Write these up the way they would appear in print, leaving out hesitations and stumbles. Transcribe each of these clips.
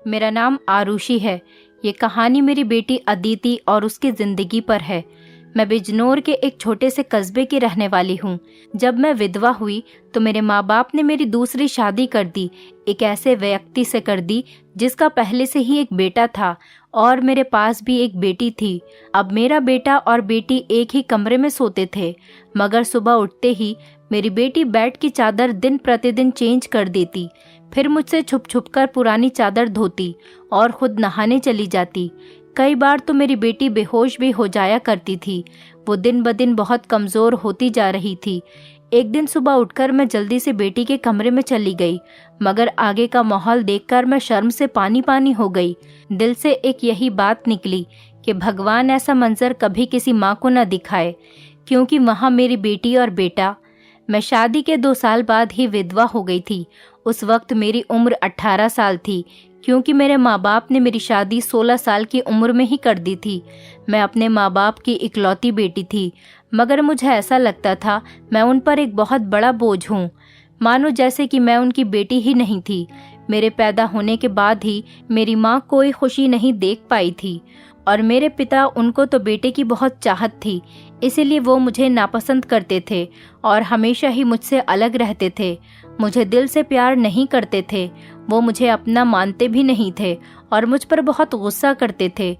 मेरा नाम आरुषि है। ये कहानी मेरी बेटी अदिति और उसकी ज़िंदगी पर है। मैं बिजनौर के एक छोटे से कस्बे की रहने वाली हूँ। जब मैं विधवा हुई तो मेरे माँ बाप ने मेरी दूसरी शादी कर दी। एक ऐसे व्यक्ति से कर दी जिसका पहले से ही एक बेटा था और मेरे पास भी एक बेटी थी। अब मेरा बेटा और बेटी एक ही कमरे में सोते थे, मगर सुबह उठते ही मेरी बेटी बेड की चादर दिन प्रतिदिन चेंज कर देती। फिर मुझसे छुप छुप कर पुरानी चादर धोती और खुद नहाने चली जाती। कई बार तो मेरी बेटी बेहोश भी हो जाया करती थी। वो दिन ब दिन बहुत कमज़ोर होती जा रही थी। एक दिन सुबह उठकर मैं जल्दी से बेटी के कमरे में चली गई, मगर आगे का माहौल देखकर मैं शर्म से पानी पानी हो गई। दिल से एक यही बात निकली कि भगवान ऐसा मंजर कभी किसी माँ को न दिखाए, क्योंकि वहाँ मेरी बेटी और बेटा। मैं शादी के 2 साल बाद ही विधवा हो गई थी। उस वक्त मेरी उम्र 18 साल थी, क्योंकि मेरे माँ बाप ने मेरी शादी 16 साल की उम्र में ही कर दी थी। मैं अपने माँ बाप की इकलौती बेटी थी, मगर मुझे ऐसा लगता था मैं उन पर एक बहुत बड़ा बोझ हूँ, मानो जैसे कि मैं उनकी बेटी ही नहीं थी। मेरे पैदा होने के बाद ही मेरी माँ कोई खुशी नहीं देख पाई थी और मेरे पिता, उनको तो बेटे की बहुत चाहत थी, इसीलिए वो मुझे नापसंद करते थे और हमेशा ही मुझसे अलग रहते थे। मुझे दिल से प्यार नहीं करते थे। वो मुझे अपना मानते भी नहीं थे और मुझ पर बहुत गुस्सा करते थे।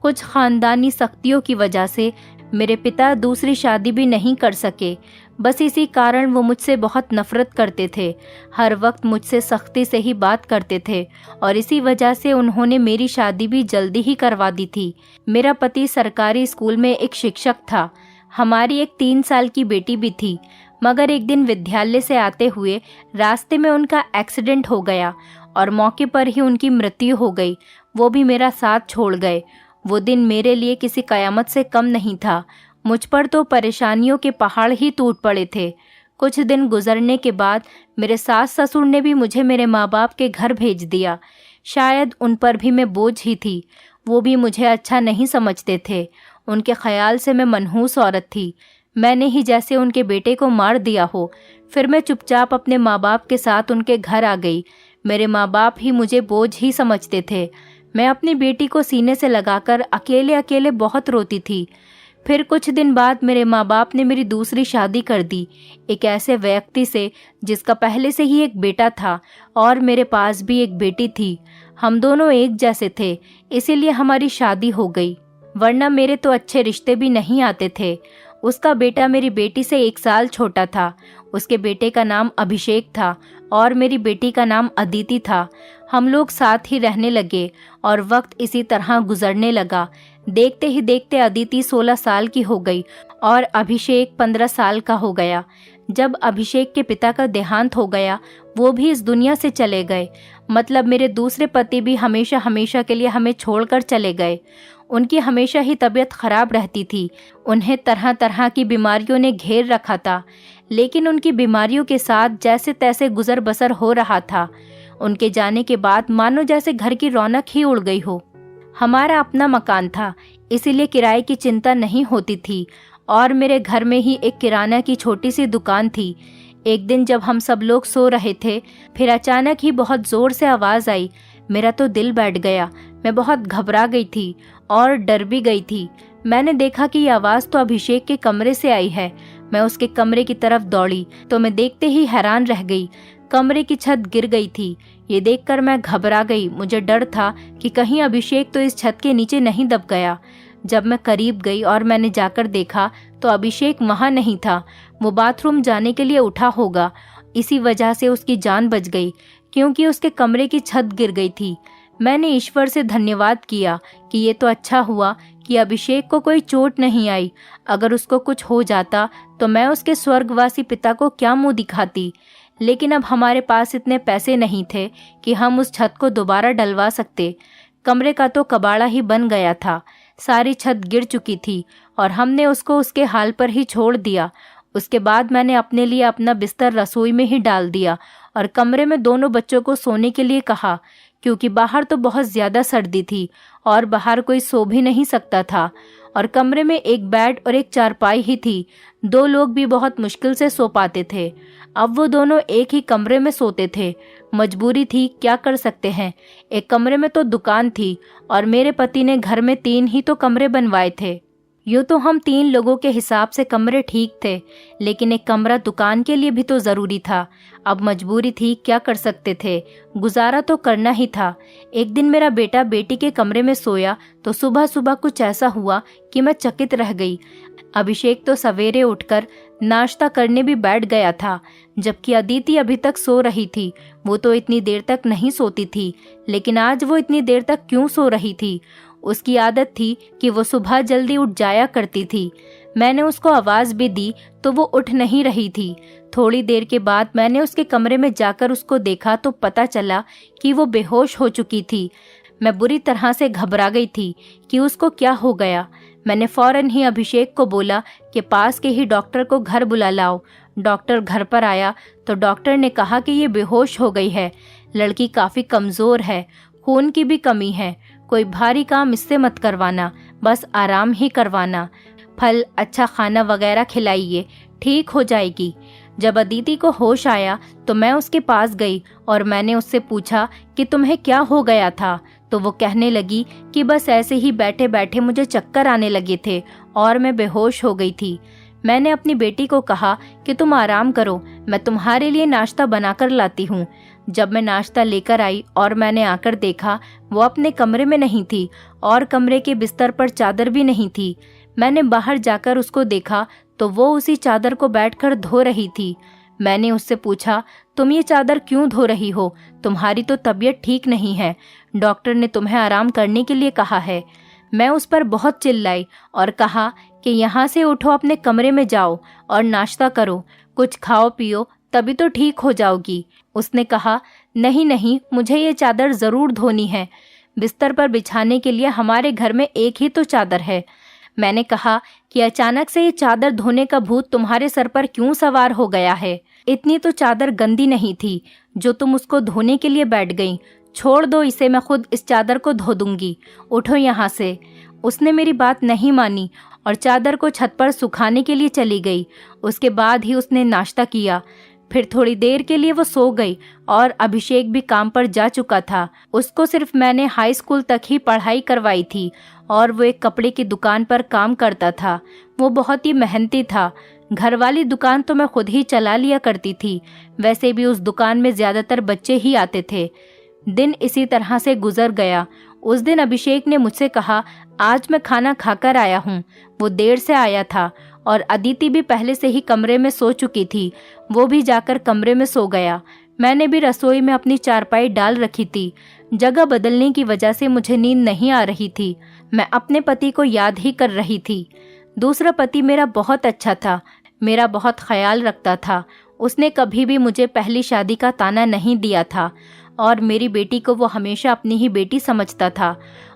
कुछ खानदानी सख्तियों की वजह से मेरे पिता दूसरी शादी भी नहीं कर सके। बस इसी कारण वो मुझसे बहुत नफरत करते थे। हर वक्त मुझसे सख्ती से ही बात करते थे और इसी वजह से उन्होंने मेरी शादी भी जल्दी ही करवा दी थी। मेरा पति सरकारी स्कूल में एक शिक्षक था। हमारी एक 3 साल की बेटी भी थी, मगर एक दिन विद्यालय से आते हुए रास्ते में उनका एक्सीडेंट हो गया और मौके पर ही उनकी मृत्यु हो गई। वो भी मेरा साथ छोड़ गए। वो दिन मेरे लिए किसी कयामत से कम नहीं था। मुझ पर तो परेशानियों के पहाड़ ही टूट पड़े थे। कुछ दिन गुजरने के बाद मेरे सास ससुर ने भी मुझे मेरे माँ बाप के घर भेज दिया। शायद उन पर भी मैं बोझ ही थी। वो भी मुझे अच्छा नहीं समझते थे। उनके ख्याल से मैं मनहूस औरत थी। मैंने ही जैसे उनके बेटे को मार दिया हो। फिर मैं चुपचाप अपने माँ बाप के साथ उनके घर आ गई। मेरे माँ बाप ही मुझे बोझ ही समझते थे। मैं अपनी बेटी को सीने से लगाकर अकेले अकेले बहुत रोती थी। फिर कुछ दिन बाद मेरे माँ बाप ने मेरी दूसरी शादी कर दी, एक ऐसे व्यक्ति से जिसका पहले से ही एक बेटा था और मेरे पास भी एक बेटी थी। हम दोनों एक जैसे थे, इसीलिए हमारी शादी हो गई, वरना मेरे तो अच्छे रिश्ते भी नहीं आते थे। उसका बेटा मेरी बेटी से 1 साल छोटा था। उसके बेटे का नाम अभिषेक था और मेरी बेटी का नाम अदिति था। हम लोग साथ ही रहने लगे और वक्त इसी तरह गुजरने लगा। देखते ही देखते अदिति 16 साल की हो गई और अभिषेक 15 साल का हो गया। जब अभिषेक के पिता का देहांत हो गया, वो भी इस दुनिया से चले गए। मतलब मेरे दूसरे पति भी हमेशा हमेशा के लिए हमें छोड़कर चले गए। उनकी हमेशा ही तबीयत खराब रहती थी। उन्हें तरह तरह की बीमारियों ने घेर रखा था, लेकिन उनकी बीमारियों के साथ जैसे तैसे गुजर बसर हो रहा था। उनके जाने के बाद मानो जैसे घर की रौनक ही उड़ गई हो। हमारा अपना मकान था, इसीलिए किराए की चिंता नहीं होती थी और मेरे घर में ही एक किराना की छोटी सी दुकान थी। एक दिन जब हम सब लोग सो रहे थे, फिर अचानक ही बहुत जोर से आवाज़ आई। मेरा तो दिल बैठ गया। मैं बहुत घबरा गई थी और डर भी गई थी। मैंने देखा कि ये आवाज़ तो अभिषेक के कमरे से आई है। मैं उसके कमरे की तरफ दौड़ी तो मैं देखते ही हैरान रह गई। कमरे की छत गिर गई थी। ये देखकर मैं घबरा गई। मुझे डर था कि कहीं अभिषेक तो इस छत के नीचे नहीं दब गया। जब मैं करीब गई और मैंने जाकर देखा तो अभिषेक वहाँ नहीं था। वो बाथरूम जाने के लिए उठा होगा, इसी वजह से उसकी जान बच गई, क्योंकि उसके कमरे की छत गिर गई थी। मैंने ईश्वर से धन्यवाद किया कि ये तो अच्छा हुआ कि अभिषेक को कोई चोट नहीं आई। अगर उसको कुछ हो जाता तो मैं उसके स्वर्गवासी पिता को क्या मुंह दिखाती। लेकिन अब हमारे पास इतने पैसे नहीं थे कि हम उस छत को दोबारा डलवा सकते। कमरे का तो कबाड़ा ही बन गया था। सारी छत गिर चुकी थी और हमने उसको उसके हाल पर ही छोड़ दिया। उसके बाद मैंने अपने लिए अपना बिस्तर रसोई में ही डाल दिया और कमरे में दोनों बच्चों को सोने के लिए कहा, क्योंकि बाहर तो बहुत ज़्यादा सर्दी थी और बाहर कोई सो भी नहीं सकता था और कमरे में एक बेड और एक चारपाई ही थी। 2 लोग भी बहुत मुश्किल से सो पाते थे। अब वो दोनों एक ही कमरे में सोते थे। मजबूरी थी, क्या कर सकते हैं। एक कमरे में तो दुकान थी और मेरे पति ने घर में 3 ही तो कमरे बनवाए थे। यूँ तो हम 3 लोगों के हिसाब से कमरे ठीक थे, लेकिन एक कमरा दुकान के लिए भी तो ज़रूरी था। अब मजबूरी थी, क्या कर सकते थे, गुजारा तो करना ही था। एक दिन मेरा बेटा बेटी के कमरे में सोया तो सुबह सुबह कुछ ऐसा हुआ कि मैं चकित रह गई। अभिषेक तो सवेरे उठकर नाश्ता करने भी बैठ गया था, जबकि अदिति अभी तक सो रही थी। वो तो इतनी देर तक नहीं सोती थी, लेकिन आज वो इतनी देर तक क्यों सो रही थी? उसकी आदत थी कि वो सुबह जल्दी उठ जाया करती थी। मैंने उसको आवाज़ भी दी तो वो उठ नहीं रही थी। थोड़ी देर के बाद मैंने उसके कमरे में जाकर उसको देखा तो पता चला कि वो बेहोश हो चुकी थी। मैं बुरी तरह से घबरा गई थी कि उसको क्या हो गया। मैंने फौरन ही अभिषेक को बोला कि पास के ही डॉक्टर को घर बुला लाओ। डॉक्टर घर पर आया तो डॉक्टर ने कहा कि ये बेहोश हो गई है। लड़की काफ़ी कमज़ोर है, खून की भी कमी है। कोई भारी काम इससे मत करवाना, बस आराम ही करवाना। फल, अच्छा खाना वगैरह खिलाइए, ठीक हो जाएगी। जब अदिति को होश आया तो मैं उसके पास गई और मैंने उससे पूछा कि तुम्हें क्या हो गया था। तो वो कहने लगी कि बस ऐसे ही बैठे बैठे मुझे चक्कर आने लगे थे और मैं बेहोश हो गई थी। मैंने अपनी बेटी को कहा कि तुम आराम करो, मैं तुम्हारे लिए नाश्ता बनाकर लाती हूँ। जब मैं नाश्ता लेकर आई और मैंने आकर देखा, वो अपने कमरे में नहीं थी और कमरे के बिस्तर पर चादर भी नहीं थी। मैंने बाहर जाकर उसको देखा तो वो उसी चादर को बैठकर धो रही थी। मैंने उससे पूछा, तुम ये चादर क्यों धो रही हो? तुम्हारी तो तबीयत ठीक नहीं है, डॉक्टर ने तुम्हें आराम करने के लिए कहा है। मैं उस पर बहुत चिल्लाई और कहा कि यहाँ से उठो, अपने कमरे में जाओ और नाश्ता करो, कुछ खाओ पियो, तभी तो ठीक हो जाओगी। उसने कहा, नहीं नहीं, मुझे ये चादर ज़रूर धोनी है। बिस्तर पर बिछाने के लिए हमारे घर में एक ही तो चादर है। मैंने कहा कि अचानक से ये चादर धोने का भूत तुम्हारे सर पर क्यों सवार हो गया है? इतनी तो चादर गंदी नहीं थी जो तुम उसको धोने के लिए बैठ गई। छोड़ दो इसे, मैं खुद इस चादर को धो दूंगी, उठो यहाँ से। उसने मेरी बात नहीं मानी और चादर को छत पर सुखाने के लिए चली गई। उसके बाद ही उसने नाश्ता किया। फिर थोड़ी देर के लिए वो सो गई और अभिषेक भी काम पर जा चुका था। उसको सिर्फ मैंने हाई स्कूल तक ही पढ़ाई करवाई थी और वो एक कपड़े की दुकान पर काम करता था। वो बहुत ही मेहनती था। घर वाली दुकान तो मैं खुद ही चला लिया करती थी। वैसे भी उस दुकान में ज़्यादातर बच्चे ही आते थे। दिन इसी तरह से गुजर गया। उस दिन अभिषेक ने मुझसे कहा, आज मैं खाना खाकर आया हूँ। वो देर से आया था और अदिति भी पहले से ही कमरे में सो चुकी थी। वो भी जाकर कमरे में सो गया। मैंने भी रसोई में अपनी चारपाई डाल रखी थी। जगह बदलने की वजह से मुझे नींद नहीं आ रही थी। मैं अपने पति को याद ही कर रही थी। दूसरा पति मेरा बहुत अच्छा था, मेरा बहुत ख्याल रखता था। उसने कभी भी मुझे पहली शादी का ताना नहीं दिया था और मेरी बेटी को वो हमेशा अपनी ही बेटी समझता था।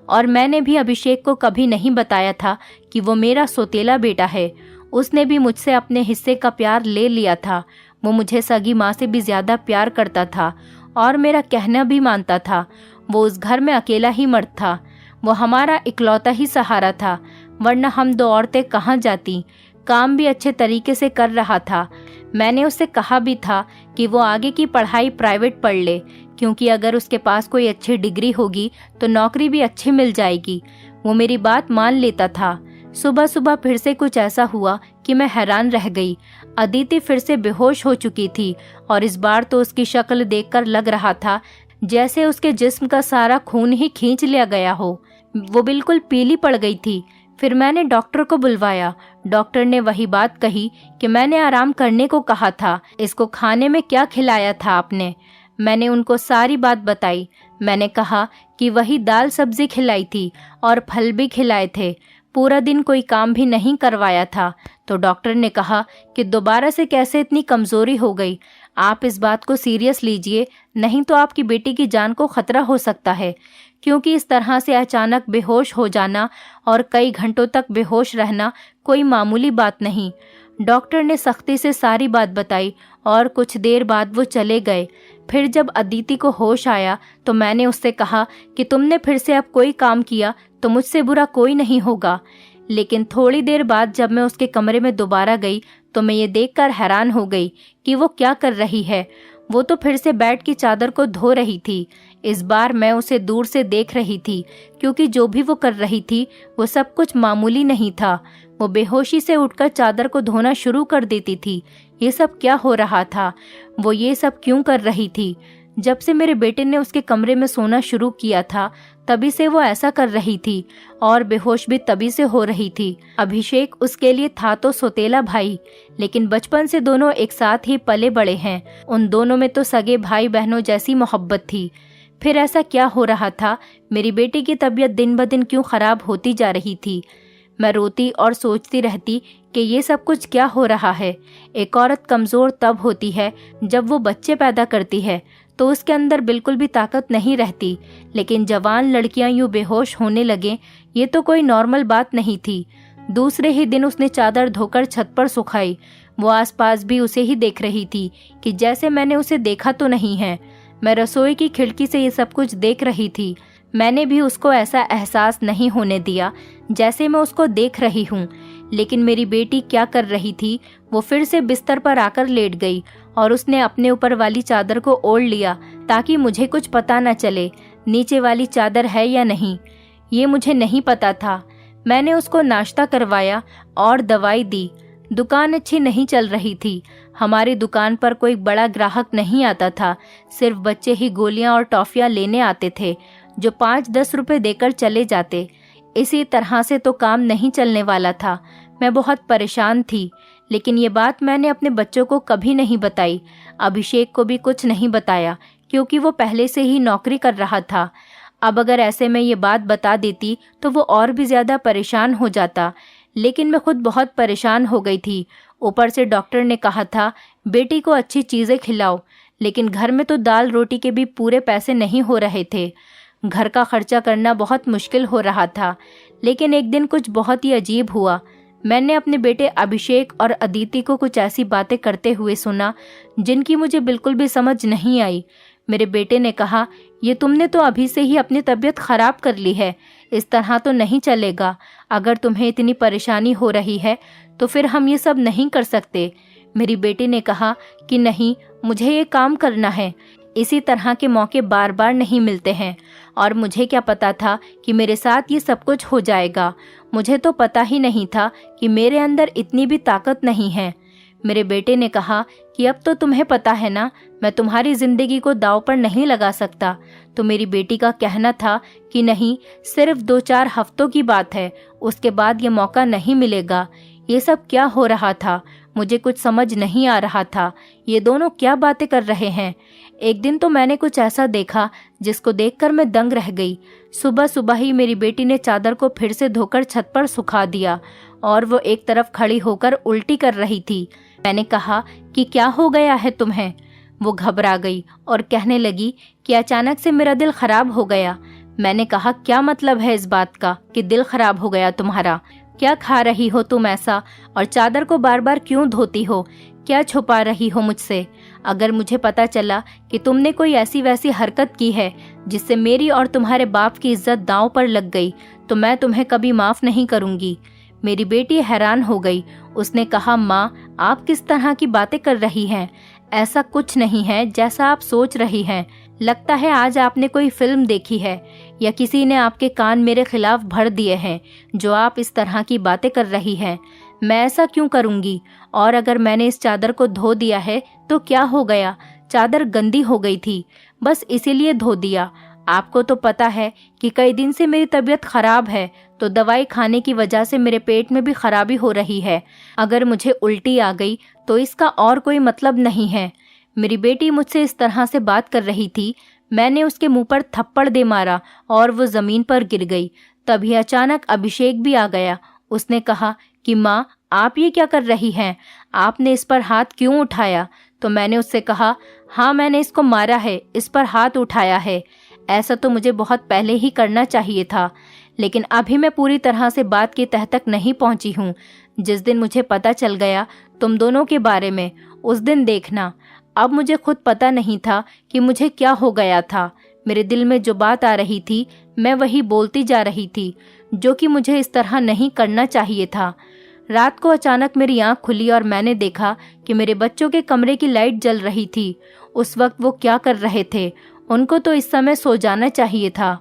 और मैंने भी अभिषेक को कभी नहीं बताया था कि वो मेरा सौतेला बेटा है। उसने भी मुझसे अपने हिस्से का प्यार ले लिया था। वो मुझे सगी माँ से भी ज़्यादा प्यार करता था और मेरा कहना भी मानता था। वो उस घर में अकेला ही मर्द था। वो हमारा इकलौता ही सहारा था, वरना हम 2 औरतें कहाँ जाती। काम भी अच्छे तरीके से कर रहा था। मैंने उससे कहा भी था कि वो आगे की पढ़ाई प्राइवेट पढ़ ले, क्योंकि अगर उसके पास कोई अच्छी डिग्री होगी तो नौकरी भी अच्छी मिल जाएगी। वो मेरी बात मान लेता था। सुबह सुबह फिर से कुछ ऐसा हुआ कि मैं हैरान रह गई। अदिति फिर से बेहोश हो चुकी थी और इस बार तो उसकी शक्ल देखकर लग रहा था जैसे उसके जिस्म का सारा खून ही खींच लिया गया हो। वो बिल्कुल पीली पड़ गई थी। फिर मैंने डॉक्टर को बुलवाया। डॉक्टर ने वही बात कही कि मैंने आराम करने को कहा था। इसको खाने में क्या खिलाया था आपने? मैंने उनको सारी बात बताई। मैंने कहा कि वही दाल सब्जी खिलाई थी और फल भी खिलाए थे। पूरा दिन कोई काम भी नहीं करवाया था। तो डॉक्टर ने कहा कि दोबारा से कैसे इतनी कमज़ोरी हो गई। आप इस बात को सीरियस लीजिए, नहीं तो आपकी बेटी की जान को खतरा हो सकता है, क्योंकि इस तरह से अचानक बेहोश हो जाना और कई घंटों तक बेहोश रहना कोई मामूली बात नहीं। डॉक्टर ने सख्ती से सारी बात बताई और कुछ देर बाद वो चले गए। फिर जब अदिति को होश आया तो मैंने उससे कहा कि तुमने फिर से अब कोई काम किया तो मुझसे बुरा कोई नहीं होगा। लेकिन थोड़ी देर बाद जब मैं उसके कमरे में दोबारा गई तो मैं ये देखकर हैरान हो गई कि वो क्या कर रही है। वो तो फिर से बेड की चादर को धो रही थी। इस बार मैं उसे दूर से देख रही थी, क्योंकि जो भी वो कर रही थी वो सब कुछ मामूली नहीं था। वो बेहोशी से उठकर चादर को धोना शुरू कर देती थी। ये सब क्या हो रहा था? वो ये सब क्यों कर रही थी? जब से मेरे बेटे ने उसके कमरे में सोना शुरू किया था तभी से वो ऐसा कर रही थी, और बेहोश भी तभी से हो रही थी। अभिषेक उसके लिए था तो सौतेला भाई, लेकिन बचपन से दोनों एक साथ ही पले बड़े हैं। उन दोनों में तो सगे भाई बहनों जैसी मोहब्बत थी। फिर ऐसा क्या हो रहा था? मेरी बेटी की तबीयत दिन ब दिन क्यों खराब होती जा रही थी? मैं रोती और सोचती रहती कि ये सब कुछ क्या हो रहा है। एक औरत कमज़ोर तब होती है जब वो बच्चे पैदा करती है, तो उसके अंदर बिल्कुल भी ताकत नहीं रहती। लेकिन जवान लड़कियां यूं बेहोश होने लगे, ये तो कोई नॉर्मल बात नहीं थी। दूसरे ही दिन उसने चादर धोकर छत पर सुखाई। वो आसपास भी उसे ही देख रही थी कि जैसे मैंने उसे देखा तो नहीं है। मैं रसोई की खिड़की से ये सब कुछ देख रही थी। मैंने भी उसको ऐसा एहसास नहीं होने दिया जैसे मैं उसको देख रही हूँ। लेकिन मेरी बेटी क्या कर रही थी? वो फिर से बिस्तर पर आकर लेट गई और उसने अपने ऊपर वाली चादर को ओढ़ लिया ताकि मुझे कुछ पता न चले नीचे वाली चादर है या नहीं। ये मुझे नहीं पता था। मैंने उसको नाश्ता करवाया और दवाई दी। दुकान अच्छी नहीं चल रही थी। हमारी दुकान पर कोई बड़ा ग्राहक नहीं आता था। सिर्फ बच्चे ही गोलियां और टॉफियां लेने आते थे, जो 5-10 रुपए देकर चले जाते। इसी तरह से तो काम नहीं चलने वाला था। मैं बहुत परेशान थी, लेकिन ये बात मैंने अपने बच्चों को कभी नहीं बताई। अभिषेक को भी कुछ नहीं बताया, क्योंकि वो पहले से ही नौकरी कर रहा था। अब अगर ऐसे में ये बात बता देती तो वो और भी ज़्यादा परेशान हो जाता। लेकिन मैं खुद बहुत परेशान हो गई थी। ऊपर से डॉक्टर ने कहा था बेटी को अच्छी चीज़ें खिलाओ, लेकिन घर में तो दाल रोटी के भी पूरे पैसे नहीं हो रहे थे। घर का खर्चा करना बहुत मुश्किल हो रहा था। लेकिन एक दिन कुछ बहुत ही अजीब हुआ। मैंने अपने बेटे अभिषेक और अदिति को कुछ ऐसी बातें करते हुए सुना जिनकी मुझे बिल्कुल भी समझ नहीं आई। मेरे बेटे ने कहा, ये तुमने तो अभी से ही अपनी तबीयत खराब कर ली है। इस तरह तो नहीं चलेगा। अगर तुम्हें इतनी परेशानी हो रही है तो फिर हम ये सब नहीं कर सकते। मेरी बेटी ने कहा कि नहीं, मुझे ये काम करना है। इसी तरह के मौके बार बार नहीं मिलते हैं, और मुझे क्या पता था कि मेरे साथ ये सब कुछ हो जाएगा। मुझे तो पता ही नहीं था कि मेरे अंदर इतनी भी ताकत नहीं है। मेरे बेटे ने कहा कि अब तो तुम्हें पता है ना, मैं तुम्हारी जिंदगी को दांव पर नहीं लगा सकता। तो मेरी बेटी का कहना था कि नहीं, सिर्फ 2-4 हफ्तों की बात है, उसके बाद ये मौका नहीं मिलेगा। ये सब क्या हो रहा था? मुझे कुछ समझ नहीं आ रहा था। ये दोनों क्या बातें कर रहे हैं? एक दिन तो मैंने कुछ ऐसा देखा जिसको देखकर मैं दंग रह गई। सुबह सुबह ही मेरी बेटी ने चादर को फिर से धोकर छत पर सुखा दिया, और वो एक तरफ खड़ी होकर उल्टी कर रही थी। मैंने कहा कि क्या हो गया है तुम्हें? वो घबरा गई और कहने लगी कि अचानक से मेरा दिल खराब हो गया। मैंने कहा, क्या मतलब है इस बात का कि दिल खराब हो गया तुम्हारा? क्या खा रही हो तुम ऐसा, और चादर को बार बार क्यों धोती हो? क्या छुपा रही हो मुझसे? अगर मुझे पता चला कि तुमने कोई ऐसी वैसी हरकत की है जिससे मेरी और तुम्हारे बाप की इज्जत दांव पर लग गई, तो मैं तुम्हें कभी माफ नहीं करूंगी। मेरी बेटी हैरान हो गई। उसने कहा, माँ, आप किस तरह की बातें कर रही हैं? ऐसा कुछ नहीं है जैसा आप सोच रही हैं। लगता है आज आपने कोई फिल्म देखी है, या किसी ने आपके कान मेरे खिलाफ भर दिए हैं जो आप इस तरह की बातें कर रही हैं। मैं ऐसा क्यों करूंगी? और अगर मैंने इस चादर को धो दिया है तो क्या हो गया? चादर गंदी हो गई थी, बस इसीलिए धो दिया। आपको तो पता है कि कई दिन से मेरी तबीयत खराब है, तो दवाई खाने की वजह से मेरे पेट में भी खराबी हो रही है। अगर मुझे उल्टी आ गई तो इसका और कोई मतलब नहीं है। मेरी बेटी मुझसे इस तरह से बात कर रही थी। मैंने उसके मुंह पर थप्पड़ दे मारा और वो जमीन पर गिर गई। तभी अचानक अभिषेक भी आ गया। उसने कहा कि माँ, आप ये क्या कर रही हैं? आपने इस पर हाथ क्यों उठाया? तो मैंने उससे कहा, हाँ, मैंने इसको मारा है, इस पर हाथ उठाया है। ऐसा तो मुझे बहुत पहले ही करना चाहिए था, लेकिन अभी मैं पूरी तरह से बात की तह तक नहीं पहुंची हूँ। जिस दिन मुझे पता चल गया तुम दोनों के बारे में, उस दिन देखना, अब मुझे खुद पता नहीं था कि मुझे क्या हो गया था। मेरे दिल में जो बात आ रही थी मैं वही बोलती जा रही थी, जो कि मुझे इस तरह नहीं करना चाहिए था। रात को अचानक मेरी आंख खुली और मैंने देखा कि मेरे बच्चों के कमरे की लाइट जल रही थी। उस वक्त वो क्या कर रहे थे? उनको तो इस समय सो जाना चाहिए था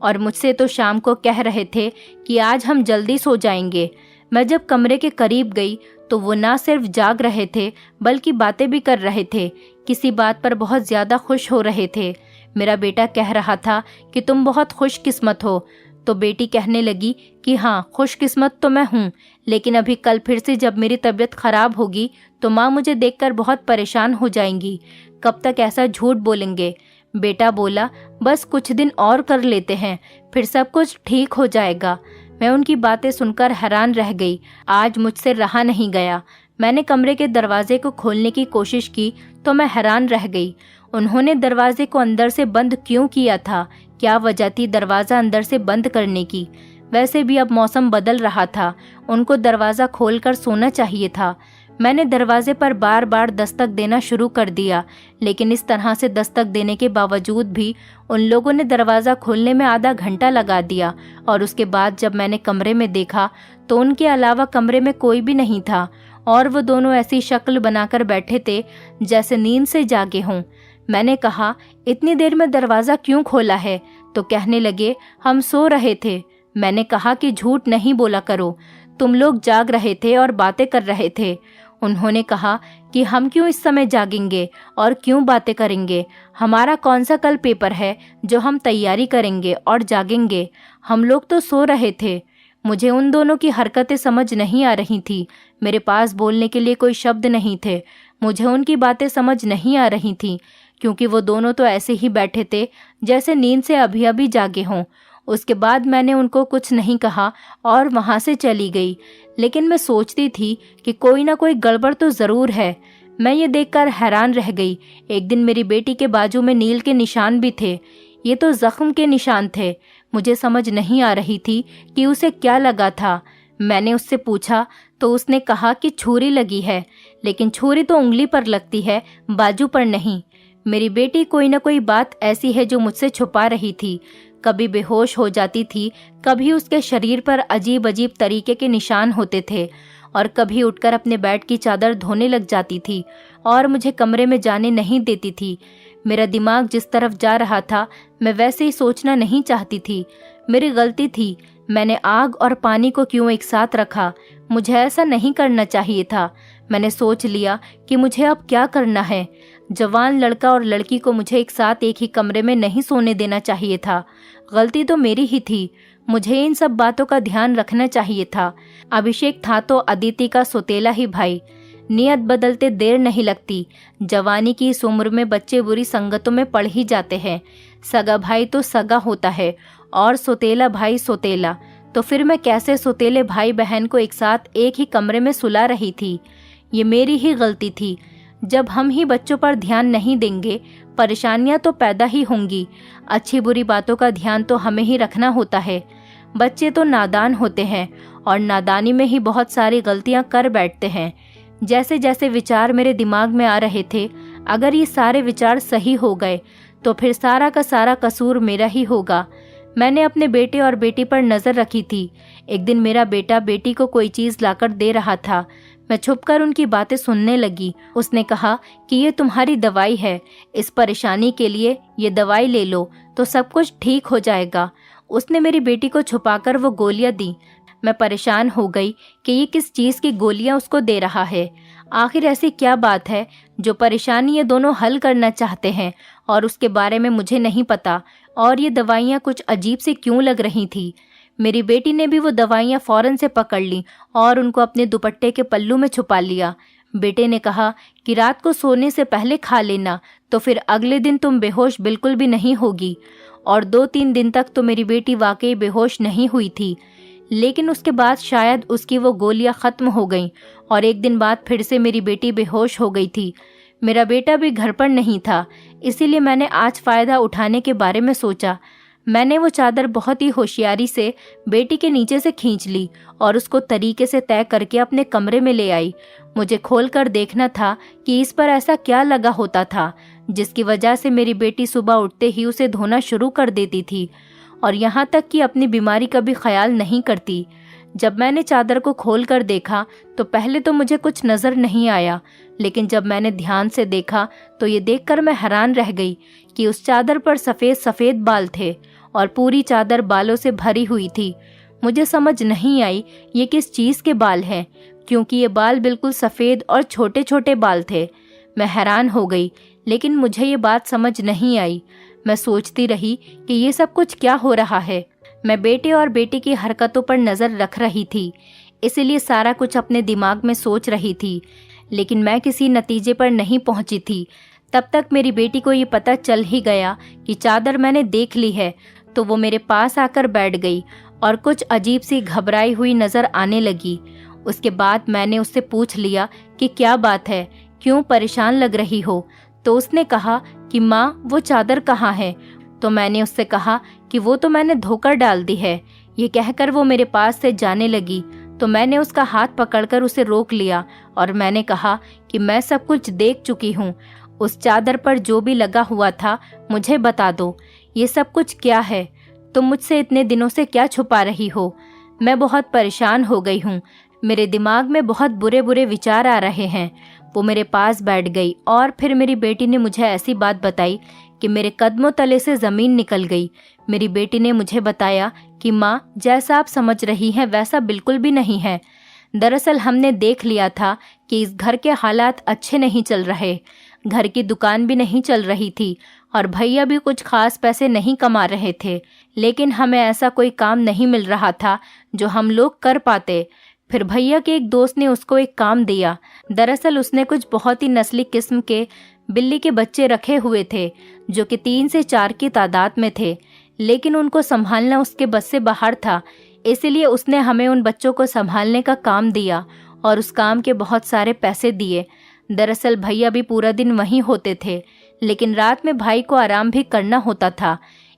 और मुझसे तो शाम को कह रहे थे कि आज हम जल्दी सो जाएंगे। मैं जब कमरे के करीब गई तो वो ना सिर्फ जाग रहे थे बल्कि बातें भी कर रहे थे। किसी बात पर बहुत ज्यादा खुश हो रहे थे। मेरा बेटा कह रहा था कि तुम बहुत खुशकिस्मत हो, तो बेटी कहने लगी कि हाँ, खुशकिस्मत तो मैं हूँ, लेकिन अभी कल फिर से जब मेरी तबीयत खराब होगी तो माँ मुझे देखकर बहुत परेशान हो जाएंगी। कब तक ऐसा झूठ बोलेंगे? बेटा बोला, बस कुछ दिन और कर लेते हैं, फिर सब कुछ ठीक हो जाएगा। मैं उनकी बातें सुनकर हैरान रह गई। आज मुझसे रहा नहीं गया। मैंने कमरे के दरवाजे को खोलने की कोशिश की तो मैं हैरान रह गई। उन्होंने दरवाजे को अंदर से बंद क्यों किया था? क्या वजह थी दरवाज़ा अंदर से बंद करने की? वैसे भी अब मौसम बदल रहा था, उनको दरवाज़ा खोलकर सोना चाहिए था। मैंने दरवाजे पर बार बार दस्तक देना शुरू कर दिया, लेकिन इस तरह से दस्तक देने के बावजूद भी उन लोगों ने दरवाज़ा खोलने में आधा घंटा लगा दिया। और उसके बाद जब मैंने कमरे में देखा तो उनके अलावा कमरे में कोई भी नहीं था और वो दोनों ऐसी शक्ल बनाकर बैठे थे जैसे नींद से जागे हों। मैंने कहा, इतनी देर में दरवाज़ा क्यों खोला है? तो कहने लगे, हम सो रहे थे। मैंने कहा कि झूठ नहीं बोला करो, तुम लोग जाग रहे थे और बातें कर रहे थे। उन्होंने कहा कि हम क्यों इस समय जागेंगे और क्यों बातें करेंगे? हमारा कौन सा कल पेपर है जो हम तैयारी करेंगे और जागेंगे? हम लोग तो सो रहे थे। मुझे उन दोनों की हरकतें समझ नहीं आ रही थी। मेरे पास बोलने के लिए कोई शब्द नहीं थे। मुझे उनकी बातें समझ नहीं आ रही थी, क्योंकि वो दोनों तो ऐसे ही बैठे थे जैसे नींद से अभी अभी जागे हों। उसके बाद मैंने उनको कुछ नहीं कहा और वहाँ से चली गई। लेकिन मैं सोचती थी कि कोई ना कोई गड़बड़ तो ज़रूर है। मैं ये देखकर हैरान रह गई। एक दिन मेरी बेटी के बाजू में नील के निशान भी थे। ये तो जख्म के निशान थे। मुझे समझ नहीं आ रही थी कि उसे क्या लगा था। मैंने उससे पूछा तो उसने कहा कि छुरी लगी है, लेकिन छुरी तो उंगली पर लगती है, बाजू पर नहीं। मेरी बेटी कोई ना कोई बात ऐसी है जो मुझसे छुपा रही थी। कभी बेहोश हो जाती थी, कभी उसके शरीर पर अजीब अजीब तरीके के निशान होते थे और कभी उठकर अपने बेड की चादर धोने लग जाती थी और मुझे कमरे में जाने नहीं देती थी। मेरा दिमाग जिस तरफ जा रहा था मैं वैसे ही सोचना नहीं चाहती थी। मेरी गलती थी। मैंने आग और पानी को क्यों एक साथ रखा? मुझे ऐसा नहीं करना चाहिए था। मैंने सोच लिया कि मुझे अब क्या करना है। जवान लड़का और लड़की को मुझे एक साथ एक ही कमरे में नहीं सोने देना चाहिए था। गलती तो मेरी ही थी। मुझे इन सब बातों का ध्यान रखना चाहिए था। अभिषेक था तो अदिति का सौतेला ही भाई। नियत बदलते देर नहीं लगती। जवानी की इस उम्र में बच्चे बुरी संगतों में पड़ ही जाते हैं। सगा भाई तो सगा होता है और सौतेला भाई सौतेला। तो फिर मैं कैसे सौतेले भाई बहन को एक साथ एक ही कमरे में सुला रही थी? ये मेरी ही गलती थी। जब हम ही बच्चों पर ध्यान नहीं देंगे, परेशानियां तो पैदा ही होंगी। अच्छी बुरी बातों का ध्यान तो हमें ही रखना होता है। बच्चे तो नादान होते हैं और नादानी में ही बहुत सारी गलतियां कर बैठते हैं। जैसे जैसे विचार मेरे दिमाग में आ रहे थे, अगर ये सारे विचार सही हो गए तो फिर सारा का सारा कसूर मेरा ही होगा। मैंने अपने बेटे और बेटी पर नजर रखी थी। एक दिन मेरा बेटा बेटी को कोई चीज लाकर दे रहा था। मैं छुपकर उनकी बातें सुनने लगी। उसने कहा कि ये तुम्हारी दवाई है, इस परेशानी के लिए ये दवाई ले लो तो सब कुछ ठीक हो जाएगा। उसने मेरी बेटी को छुपाकर वो गोलियां दी। मैं परेशान हो गई कि ये किस चीज़ की गोलियां उसको दे रहा है। आखिर ऐसी क्या बात है जो परेशानी ये दोनों हल करना चाहते हैं और उसके बारे में मुझे नहीं पता। और ये दवाइयाँ कुछ अजीब सी क्यों लग रही थी। मेरी बेटी ने भी वो दवाइयाँ फौरन से पकड़ ली और उनको अपने दुपट्टे के पल्लू में छुपा लिया। बेटे ने कहा कि रात को सोने से पहले खा लेना, तो फिर अगले दिन तुम बेहोश बिल्कुल भी नहीं होगी। और 2-3 दिन तक तो मेरी बेटी वाकई बेहोश नहीं हुई थी, लेकिन उसके बाद शायद उसकी वो गोलियां खत्म हो गईं और एक दिन बाद फिर से मेरी बेटी बेहोश हो गई थी। मेरा बेटा भी घर पर नहीं था, इसीलिए मैंने आज फ़ायदा उठाने के बारे में सोचा। मैंने वो चादर बहुत ही होशियारी से बेटी के नीचे से खींच ली और उसको तरीके से तय करके अपने कमरे में ले आई। मुझे खोलकर देखना था कि इस पर ऐसा क्या लगा होता था जिसकी वजह से मेरी बेटी सुबह उठते ही उसे धोना शुरू कर देती थी और यहाँ तक कि अपनी बीमारी का भी ख्याल नहीं करती। जब मैंने चादर को खोलकर देखा तो पहले तो मुझे कुछ नजर नहीं आया, लेकिन जब मैंने ध्यान से देखा तो ये देखकर मैं हैरान रह गई कि उस चादर पर सफ़ेद सफ़ेद बाल थे और पूरी चादर बालों से भरी हुई थी। मुझे समझ नहीं आई ये किस चीज़ के बाल हैं, क्योंकि ये बाल बिल्कुल सफ़ेद और छोटे छोटे बाल थे। मैं हैरान हो गई, लेकिन मुझे ये बात समझ नहीं आई। मैं सोचती रही कि ये सब कुछ क्या हो रहा है। मैं बेटे और बेटी की हरकतों पर नज़र रख रही थी, इसीलिए सारा कुछ अपने दिमाग में सोच रही थी, लेकिन मैं किसी नतीजे पर नहीं पहुंची थी। तब तक मेरी बेटी को ये पता चल ही गया कि चादर मैंने देख ली है, तो वो मेरे पास आकर बैठ गई और कुछ अजीब सी घबराई हुई नज़र आने लगी। उसके बाद मैंने उससे पूछ लिया कि क्या बात है, क्यों परेशान लग रही हो। तो उसने कहा कि माँ, वो चादर कहाँ है। तो मैंने उससे कहा कि वो तो मैंने धोकर डाल दी है। ये कहकर वो मेरे पास से जाने लगी, तो मैंने उसका हाथ पकड़कर उसे रोक लिया और मैंने कहा कि मैं सब कुछ देख चुकी हूँ। उस चादर पर जो भी लगा हुआ था मुझे बता दो, ये सब कुछ क्या है? तुम मुझसे इतने दिनों से क्या छुपा रही हो? मैं बहुत परेशान हो गई हूँ, मेरे दिमाग में बहुत बुरे बुरे विचार आ रहे हैं। वो मेरे पास बैठ गई और फिर मेरी बेटी ने मुझे ऐसी बात बताई कि मेरे कदमों तले से ज़मीन निकल गई। मेरी बेटी ने मुझे बताया कि माँ, जैसा आप समझ रही हैं वैसा बिल्कुल भी नहीं है। दरअसल हमने देख लिया था कि इस घर के हालात अच्छे नहीं चल रहे। घर की दुकान भी नहीं चल रही थी और भैया भी कुछ खास पैसे नहीं कमा रहे थे, लेकिन हमें ऐसा कोई काम नहीं मिल रहा था जो हम लोग कर पाते। फिर भैया के एक दोस्त ने उसको एक काम दिया। दरअसल उसने कुछ बहुत ही नस्ली किस्म के बिल्ली के बच्चे रखे हुए थे जो कि 3 से 4 की तादाद में थे, लेकिन उनको संभालना उसके बस से बाहर था। इसीलिए उसने हमें उन बच्चों को संभालने का काम दिया और उस काम के बहुत सारे पैसे दिए। दरअसल भैया भी पूरा दिन वहीं होते थे, लेकिन रात में भाई को आराम भी करना होता था,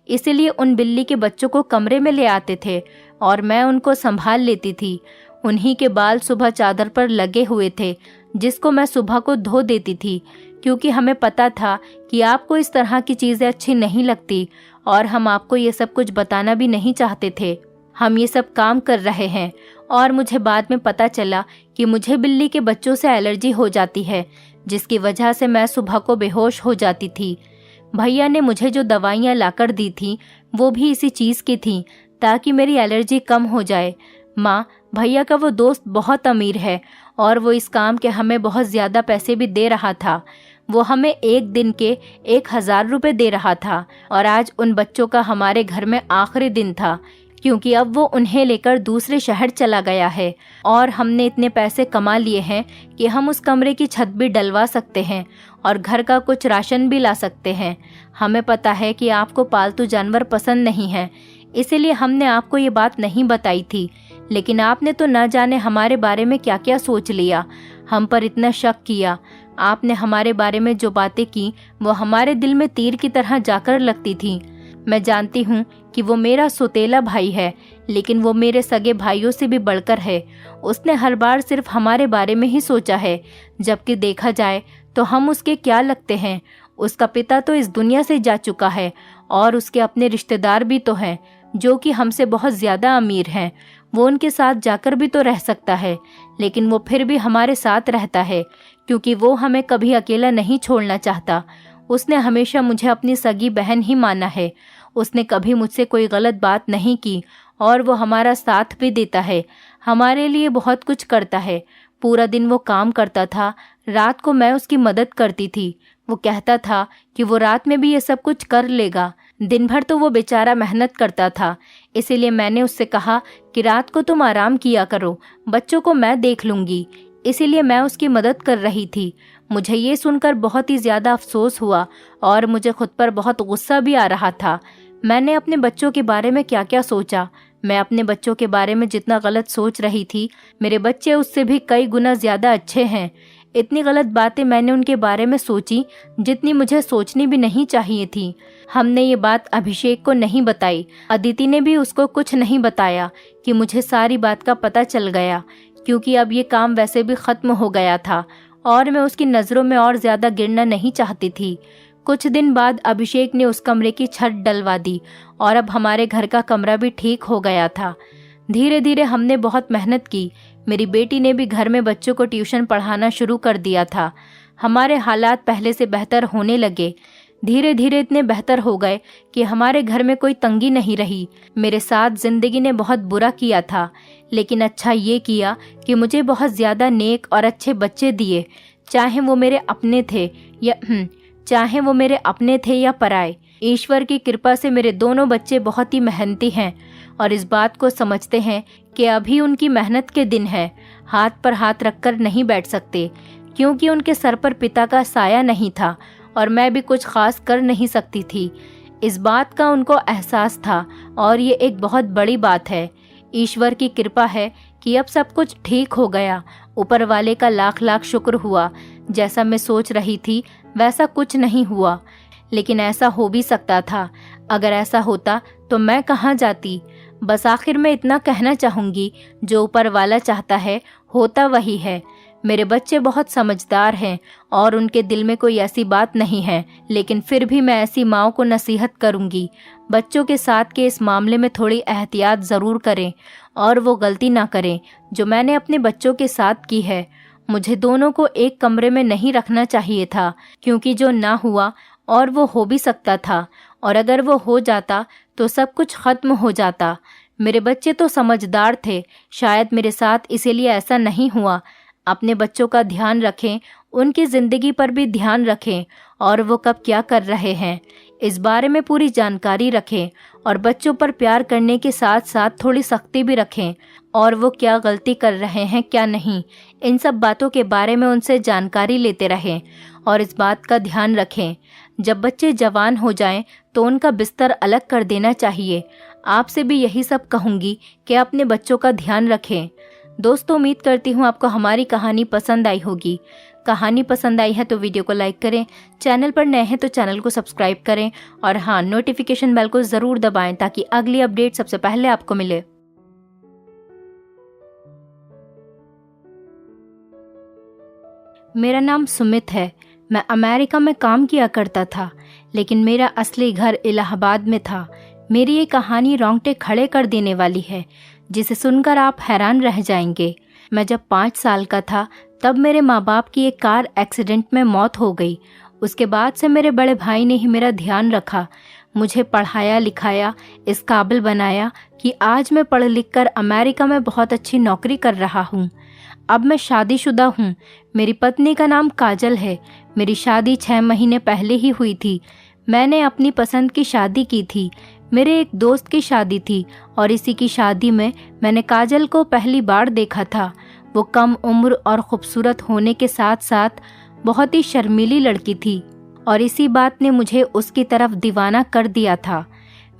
इसीलिए उन बिल्ली के बच्चों को कमरे में ले आते थे और मैं उनको संभाल लेती थी। उन्हीं के बाल सुबह चादर पर लगे हुए थे, जिसको मैं सुबह को धो देती थी, क्योंकि हमें पता था कि आपको इस तरह की चीज़ें अच्छी नहीं लगती और हम आपको ये सब कुछ बताना भी नहीं चाहते थे। हम ये सब काम कर रहे हैं और मुझे बाद में पता चला कि मुझे बिल्ली के बच्चों से एलर्जी हो जाती है, जिसकी वजह से मैं सुबह को बेहोश हो जाती थी। भैया ने मुझे जो दवाइयाँ लाकर दी थी वो भी इसी चीज़ की थी, ताकि मेरी एलर्जी कम हो जाए। माँ, भैया का वो दोस्त बहुत अमीर है और वो इस काम के हमें बहुत ज़्यादा पैसे भी दे रहा था। वो हमें एक दिन के 1000 रुपये दे रहा था और आज उन बच्चों का हमारे घर में आखिरी दिन था, क्योंकि अब वो उन्हें लेकर दूसरे शहर चला गया है और हमने इतने पैसे कमा लिए हैं कि हम उस कमरे की छत भी डलवा सकते हैं और घर का कुछ राशन भी ला सकते हैं। हमें पता है कि आपको पालतू जानवर पसंद नहीं है, इसीलिए हमने आपको ये बात नहीं बताई थी, लेकिन आपने तो न जाने हमारे बारे में क्या क्या सोच लिया, हम पर इतना शक किया। आपने हमारे बारे में जो बातें की वो हमारे दिल में तीर की तरह जाकर लगती थी। मैं जानती हूँ कि वो मेरा सौतेला भाई है, लेकिन वो मेरे सगे भाइयों से भी बढ़कर है। उसने हर बार सिर्फ हमारे बारे में ही सोचा है, जबकि देखा जाए तो हम उसके क्या लगते हैं। उसका पिता तो इस दुनिया से जा चुका है और उसके अपने रिश्तेदार भी तो हैं जो कि हमसे बहुत ज़्यादा अमीर हैं। वो उनके साथ जाकर भी तो रह सकता है, लेकिन वो फिर भी हमारे साथ रहता है, क्योंकि वो हमें कभी अकेला नहीं छोड़ना चाहता। उसने हमेशा मुझे अपनी सगी बहन ही माना है। उसने कभी मुझसे कोई गलत बात नहीं की और वो हमारा साथ भी देता है, हमारे लिए बहुत कुछ करता है। पूरा दिन वो काम करता था, रात को मैं उसकी मदद करती थी। वो कहता था कि वो रात में भी ये सब कुछ कर लेगा। दिन भर तो वो बेचारा मेहनत करता था, इसीलिए मैंने उससे कहा कि रात को तुम आराम किया करो, बच्चों को मैं देख लूँगी। इसीलिए मैं उसकी मदद कर रही थी। मुझे ये सुनकर बहुत ही ज़्यादा अफसोस हुआ और मुझे खुद पर बहुत गुस्सा भी आ रहा था। मैंने अपने बच्चों के बारे में क्या क्या सोचा। मैं अपने बच्चों के बारे में जितना गलत सोच रही थी, मेरे बच्चे उससे भी कई गुना ज़्यादा अच्छे हैं। इतनी गलत बातें मैंने उनके बारे में सोची जितनी मुझे सोचनी भी नहीं चाहिए थी। हमने ये बात अभिषेक को नहीं बताई। अदिति ने भी उसको कुछ नहीं बताया कि मुझे सारी बात का पता चल गया, क्योंकि अब ये काम वैसे भी ख़त्म हो गया था और मैं उसकी नज़रों में और ज़्यादा गिरना नहीं चाहती थी। कुछ दिन बाद अभिषेक ने उस कमरे की छत डलवा दी और अब हमारे घर का कमरा भी ठीक हो गया था। धीरे धीरे हमने बहुत मेहनत की। मेरी बेटी ने भी घर में बच्चों को ट्यूशन पढ़ाना शुरू कर दिया था। हमारे हालात पहले से बेहतर होने लगे। धीरे धीरे इतने बेहतर हो गए कि हमारे घर में कोई तंगी नहीं रही। मेरे साथ जिंदगी ने बहुत बुरा किया था, लेकिन अच्छा ये किया कि मुझे बहुत ज़्यादा नेक और अच्छे बच्चे दिए, चाहे वो मेरे अपने थे या पराए। ईश्वर की कृपा से मेरे दोनों बच्चे बहुत ही मेहनती हैं और इस बात को समझते हैं कि अभी उनकी मेहनत के दिन है। हाथ पर हाथ रखकर नहीं बैठ सकते, क्योंकि उनके सर पर पिता का साया नहीं था और मैं भी कुछ खास कर नहीं सकती थी। इस बात का उनको एहसास था और ये एक बहुत बड़ी बात है। ईश्वर की कृपा है कि अब सब कुछ ठीक हो गया। ऊपर वाले का लाख लाख शुक्र हुआ। जैसा मैं सोच रही थी वैसा कुछ नहीं हुआ, लेकिन ऐसा हो भी सकता था। अगर ऐसा होता तो मैं कहाँ जाती। बस आखिर में इतना कहना चाहूँगी, जो ऊपर वाला चाहता है होता वही है। मेरे बच्चे बहुत समझदार हैं और उनके दिल में कोई ऐसी बात नहीं है, लेकिन फिर भी मैं ऐसी माँओं को नसीहत करूँगी, बच्चों के साथ के इस मामले में थोड़ी एहतियात ज़रूर करें और वो गलती ना करें जो मैंने अपने बच्चों के साथ की है। मुझे दोनों को एक कमरे में नहीं रखना चाहिए था, क्योंकि जो ना हुआ और वो हो भी सकता था, और अगर वो हो जाता तो सब कुछ ख़त्म हो जाता। मेरे बच्चे तो समझदार थे, शायद मेरे साथ इसीलिए ऐसा नहीं हुआ। अपने बच्चों का ध्यान रखें, उनकी ज़िंदगी पर भी ध्यान रखें और वो कब क्या कर रहे हैं इस बारे में पूरी जानकारी रखें, और बच्चों पर प्यार करने के साथ साथ थोड़ी सख्ती भी रखें, और वो क्या गलती कर रहे हैं क्या नहीं, इन सब बातों के बारे में उनसे जानकारी लेते रहें और इस बात का ध्यान रखें। जब बच्चे जवान हो जाएं तो उनका बिस्तर अलग कर देना चाहिए। आपसे भी यही सब कहूँगी कि अपने बच्चों का ध्यान रखें। दोस्तों, उम्मीद करती हूँ आपको हमारी कहानी पसंद आई होगी। कहानी पसंद आई है तो वीडियो को लाइक करें, चैनल पर नए हैं तो चैनल को सब्सक्राइब करें और हाँ, नोटिफिकेशन बेल को ज़रूर दबाएं ताकि अगली अपडेट सबसे पहले आपको मिले। मेरा नाम सुमित है। मैं अमेरिका में काम किया करता था, लेकिन मेरा असली घर इलाहाबाद में था। मेरी ये कहानी रोंगटे खड़े कर देने वाली है, जिसे सुनकर आप हैरान रह जाएंगे। मैं जब 5 साल का था तब मेरे माँ बाप की एक कार एक्सीडेंट में मौत हो गई। उसके बाद से मेरे बड़े भाई ने ही मेरा ध्यान रखा, मुझे पढ़ाया लिखाया, इस काबिल बनाया कि आज मैं पढ़ लिख कर अमेरिका में बहुत अच्छी नौकरी कर रहा हूँ। अब मैं शादीशुदा हूँ। मेरी पत्नी का नाम काजल है। मेरी शादी 6 महीने पहले ही हुई थी। मैंने अपनी पसंद की शादी की थी। मेरे एक दोस्त की शादी थी और इसी की शादी में मैंने काजल को पहली बार देखा था। वो कम उम्र और खूबसूरत होने के साथ साथ बहुत ही शर्मीली लड़की थी और इसी बात ने मुझे उसकी तरफ दीवाना कर दिया था।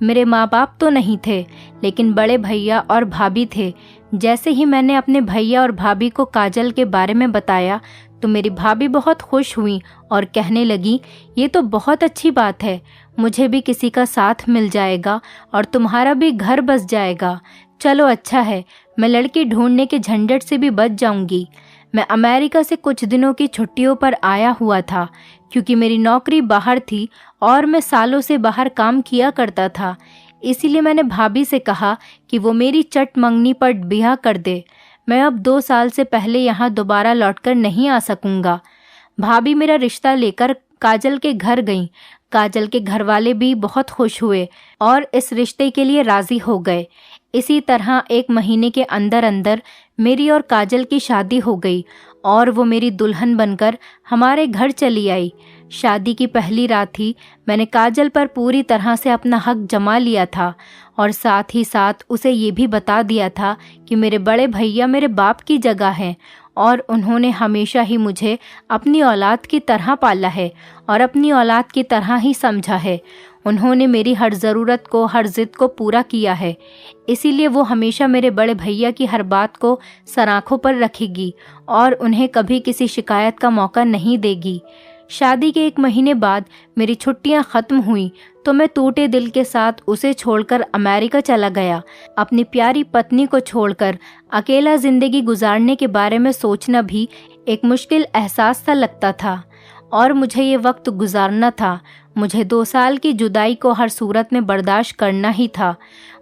मेरे माँ बाप तो नहीं थे, लेकिन बड़े भैया और भाभी थे। जैसे ही मैंने अपने भैया और भाभी को काजल के बारे में बताया तो मेरी भाभी बहुत खुश हुई और कहने लगी, ये तो बहुत अच्छी बात है, मुझे भी किसी का साथ मिल जाएगा और तुम्हारा भी घर बस जाएगा। चलो अच्छा है, मैं लड़की ढूंढने के झंझट से भी बच जाऊंगी। मैं अमेरिका से कुछ दिनों की छुट्टियों पर आया हुआ था, क्योंकि मेरी नौकरी बाहर थी और मैं सालों से बाहर काम किया करता था। इसीलिए मैंने भाभी से कहा कि वो मेरी चट मंगनी पर ब्याह कर दे। मैं अब 2 साल से पहले यहाँ दोबारा लौटकर नहीं आ सकूँगा। भाभी मेरा रिश्ता लेकर काजल के घर गईं। काजल के घर वाले भी बहुत खुश हुए और इस रिश्ते के लिए राज़ी हो गए। इसी तरह 1 महीने के अंदर अंदर मेरी और काजल की शादी हो गई और वो मेरी दुल्हन बनकर हमारे घर चली आई। शादी की पहली रात ही मैंने काजल पर पूरी तरह से अपना हक जमा लिया था और साथ ही साथ उसे ये भी बता दिया था कि मेरे बड़े भैया मेरे बाप की जगह हैं और उन्होंने हमेशा ही मुझे अपनी औलाद की तरह पाला है और अपनी औलाद की तरह ही समझा है। उन्होंने मेरी हर ज़रूरत को, हर ज़िद को पूरा किया है। इसीलिए वो हमेशा मेरे बड़े भैया की हर बात को सर आँखों पर रखेगी और उन्हें कभी किसी शिकायत का मौका नहीं देगी। शादी के 1 महीने बाद मेरी छुट्टियां ख़त्म हुई तो मैं टूटे दिल के साथ उसे छोड़कर अमेरिका चला गया। अपनी प्यारी पत्नी को छोड़कर अकेला जिंदगी गुजारने के बारे में सोचना भी एक मुश्किल एहसास सा लगता था और मुझे ये वक्त गुजारना था। मुझे 2 साल की जुदाई को हर सूरत में बर्दाश्त करना ही था।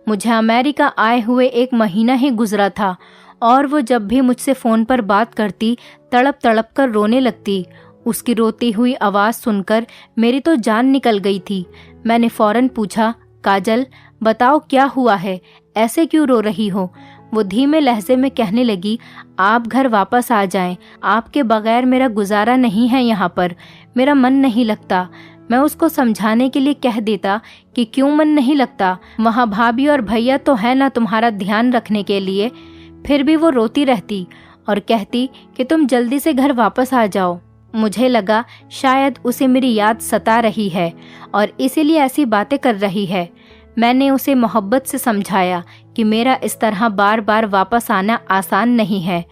मुझे अमेरिका आए हुए 1 महीना ही गुजरा था और वो जब भी मुझसे फ़ोन पर बात करती तड़प तड़प कर रोने लगती। उसकी रोती हुई आवाज़ सुनकर मेरी तो जान निकल गई थी। मैंने फ़ौरन पूछा, काजल बताओ क्या हुआ है, ऐसे क्यों रो रही हो? वो धीमे लहजे में कहने लगी, आप घर वापस आ जाएं, आपके बगैर मेरा गुजारा नहीं है यहाँ पर, मेरा मन नहीं लगता। मैं उसको समझाने के लिए कह देता कि क्यों मन नहीं लगता, वहाँ भाभी और भैया तो है ना तुम्हारा ध्यान रखने के लिए। फिर भी वो रोती रहती और कहती कि तुम जल्दी से घर वापस आ जाओ। मुझे लगा शायद उसे मेरी याद सता रही है और इसीलिए ऐसी बातें कर रही है। मैंने उसे मोहब्बत से समझाया कि मेरा इस तरह बार बार वापस आना आसान नहीं है।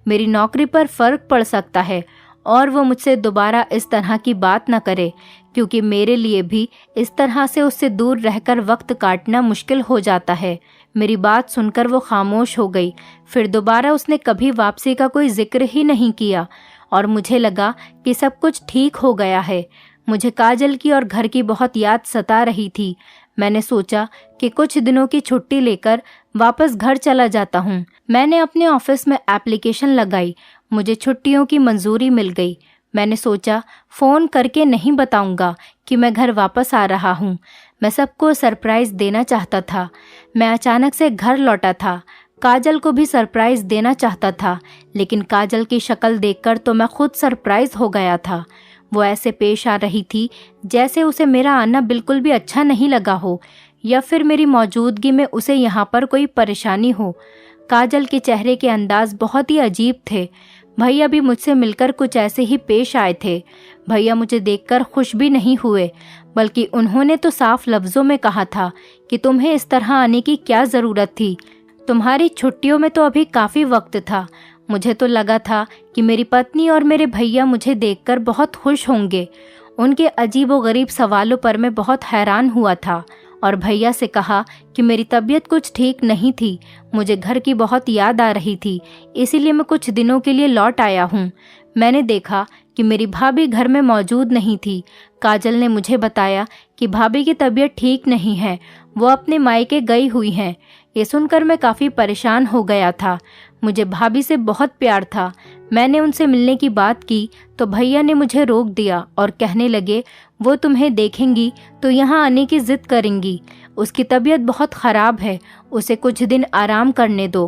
मेरी नौकरी पर फ़र्क पड़ सकता है और वो मुझसे दोबारा इस तरह की बात न करे, क्योंकि मेरे लिए भी इस तरह से उससे दूर रहकर वक्त काटना मुश्किल हो जाता है। मेरी बात सुनकर वो खामोश हो गई। फिर दोबारा उसने कभी वापसी का कोई जिक्र ही नहीं किया और मुझे लगा कि सब कुछ ठीक हो गया है। मुझे काजल की और घर की बहुत याद सता रही थी। मैंने सोचा कि कुछ दिनों की छुट्टी लेकर वापस घर चला जाता हूँ। मैंने अपने ऑफिस में एप्लीकेशन लगाई। मुझे छुट्टियों की मंजूरी मिल गई। मैंने सोचा फ़ोन करके नहीं बताऊंगा कि मैं घर वापस आ रहा हूँ। मैं सबको सरप्राइज़ देना चाहता था। मैं अचानक से घर लौटा था। काजल को भी सरप्राइज़ देना चाहता था, लेकिन काजल की शक्ल देखकर तो मैं खुद सरप्राइज़ हो गया था। वो ऐसे पेश आ रही थी जैसे उसे मेरा आना बिल्कुल भी अच्छा नहीं लगा हो या फिर मेरी मौजूदगी में उसे यहाँ पर कोई परेशानी हो। काजल के चेहरे के अंदाज बहुत ही अजीब थे। भैया भी मुझसे मिलकर कुछ ऐसे ही पेश आए थे। भैया मुझे देखकर खुश भी नहीं हुए, बल्कि उन्होंने तो साफ लफ्ज़ों में कहा था कि तुम्हें इस तरह आने की क्या ज़रूरत थी, तुम्हारी छुट्टियों में तो अभी काफ़ी वक्त था। मुझे तो लगा था कि मेरी पत्नी और मेरे भैया मुझे देखकर बहुत खुश होंगे। उनके अजीबोगरीब सवालों पर मैं बहुत हैरान हुआ था और भैया से कहा कि मेरी तबीयत कुछ ठीक नहीं थी, मुझे घर की बहुत याद आ रही थी, इसीलिए मैं कुछ दिनों के लिए लौट आया हूँ। मैंने देखा कि मेरी भाभी घर में मौजूद नहीं थी। काजल ने मुझे बताया कि भाभी की तबीयत ठीक नहीं है, वो अपने मायके गई हुई हैं। ये सुनकर मैं काफ़ी परेशान हो गया था। मुझे भाभी से बहुत प्यार था। मैंने उनसे मिलने की बात की तो भैया ने मुझे रोक दिया और कहने लगे वो तुम्हें देखेंगी तो यहाँ आने की ज़िद करेंगी। उसकी तबीयत बहुत ख़राब है, उसे कुछ दिन आराम करने दो,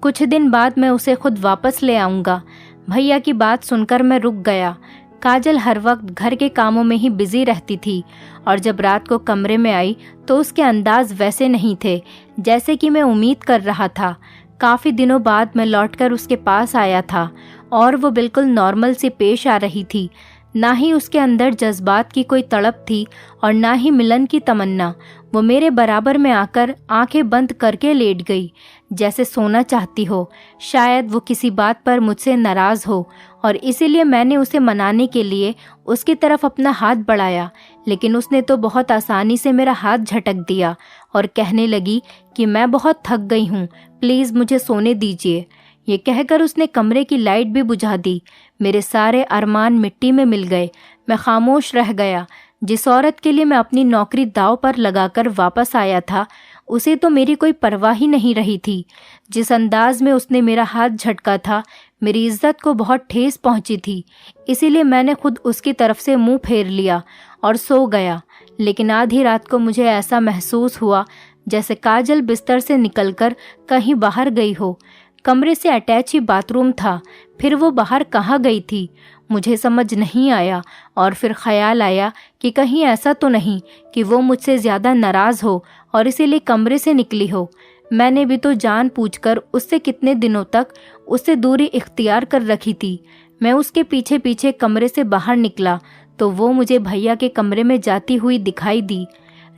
कुछ दिन बाद मैं उसे खुद वापस ले आऊँगा। भैया की बात सुनकर मैं रुक गया। काजल हर वक्त घर के कामों में ही बिजी रहती थी और जब रात को कमरे में आई तो उसके अंदाज वैसे नहीं थे जैसे कि मैं उम्मीद कर रहा था। काफ़ी दिनों बाद मैं लौटकर उसके पास आया था और वो बिल्कुल नॉर्मल सी पेश आ रही थी। ना ही उसके अंदर जज्बात की कोई तड़प थी और ना ही मिलन की तमन्ना। वो मेरे बराबर में आकर आंखें बंद करके लेट गई जैसे सोना चाहती हो। शायद वो किसी बात पर मुझसे नाराज़ हो और इसीलिए मैंने उसे मनाने के लिए उसकी तरफ अपना हाथ बढ़ाया, लेकिन उसने तो बहुत आसानी से मेरा हाथ झटक दिया और कहने लगी कि मैं बहुत थक गई हूँ, प्लीज़ मुझे सोने दीजिए। ये कहकर उसने कमरे की लाइट भी बुझा दी। मेरे सारे अरमान मिट्टी में मिल गए। मैं खामोश रह गया। जिस औरत के लिए मैं अपनी नौकरी दांव पर लगाकर वापस आया था उसे तो मेरी कोई परवाह ही नहीं रही थी। जिस अंदाज में उसने मेरा हाथ झटका था मेरी इज्जत को बहुत ठेस पहुंची थी। इसीलिए मैंने खुद उसकी तरफ से मुंह फेर लिया और सो गया। लेकिन आधी रात को मुझे ऐसा महसूस हुआ जैसे काजल बिस्तर से निकलकर कहीं बाहर गई हो। कमरे से अटैच ही बाथरूम था, फिर वो बाहर कहाँ गई थी मुझे समझ नहीं आया। और फिर ख्याल आया कि कहीं ऐसा तो नहीं कि वो मुझसे ज़्यादा नाराज़ हो और इसीलिए कमरे से निकली हो। मैंने भी तो जान पूछकर उससे कितने दिनों तक उससे दूरी इख्तियार कर रखी थी। मैं उसके पीछे पीछे कमरे से बाहर निकला तो वो मुझे भैया के कमरे में जाती हुई दिखाई दी।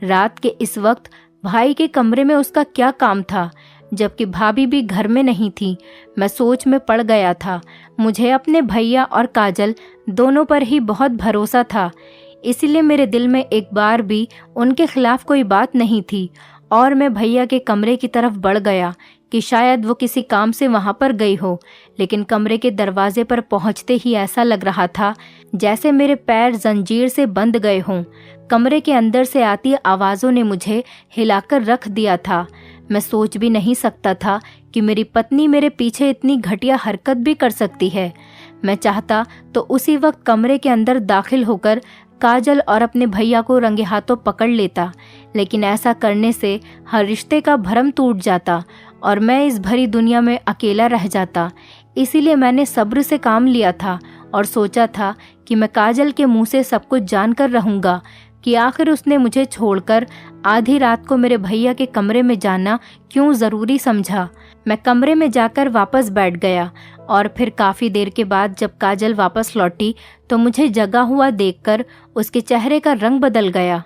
रात के इस वक्त भाई के कमरे में उसका क्या काम था, जबकि भाभी भी घर में नहीं थी। मैं सोच में पड़ गया था। मुझे अपने भैया और काजल दोनों पर ही बहुत भरोसा था। इसीलिए मेरे दिल में एक बार भी उनके खिलाफ कोई बात नहीं थी और मैं भैया के कमरे की तरफ बढ़ गया कि शायद वो किसी काम से वहाँ पर गई हो। लेकिन कमरे के दरवाजे पर पहुँचते ही ऐसा लग रहा था जैसे मेरे पैर जंजीर से बंध गए हों। कमरे के अंदर से आती आवाज़ों ने मुझे हिलाकर रख दिया था। मैं सोच भी नहीं सकता था कि मेरी पत्नी मेरे पीछे इतनी घटिया हरकत भी कर सकती है। मैं चाहता तो उसी वक्त कमरे के अंदर दाखिल होकर काजल और अपने भैया को रंगे हाथों पकड़ लेता, लेकिन ऐसा करने से हर रिश्ते का भरम टूट जाता और मैं इस भरी दुनिया में अकेला रह जाता। इसीलिए मैंने सब्र से काम लिया था और सोचा था कि मैं काजल के मुंह से सब कुछ जानकर रहूँगा कि आखिर उसने मुझे छोड़कर आधी रात को मेरे भैया के कमरे में जाना क्यों ज़रूरी समझा। मैं कमरे में जाकर वापस बैठ गया और फिर काफ़ी देर के बाद जब काजल वापस लौटी तो मुझे जगा हुआ देखकर उसके चेहरे का रंग बदल गया।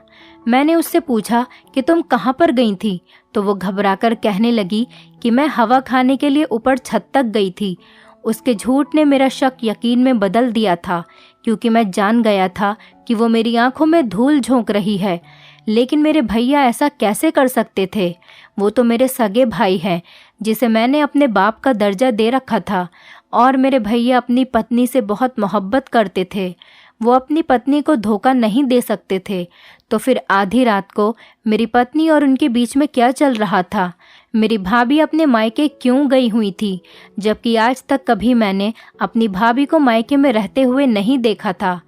मैंने उससे पूछा कि तुम कहाँ पर गई थी, तो वो घबराकर कहने लगी कि मैं हवा खाने के लिए ऊपर छत तक गई थी। उसके झूठ ने मेरा शक यकीन में बदल दिया था, क्योंकि मैं जान गया था कि वो मेरी आंखों में धूल झोंक रही है। लेकिन मेरे भैया ऐसा कैसे कर सकते थे? वो तो मेरे सगे भाई हैं, जिसे मैंने अपने बाप का दर्जा दे रखा था, और मेरे भैया अपनी पत्नी से बहुत मोहब्बत करते थे। वो अपनी पत्नी को धोखा नहीं दे सकते थे। तो फिर आधी रात को मेरी पत्नी और उनके बीच में क्या चल रहा था? मेरी भाभी अपने मायके क्यों गई हुई थी, जबकि आज तक कभी मैंने अपनी भाभी को मायके में रहते हुए नहीं देखा था।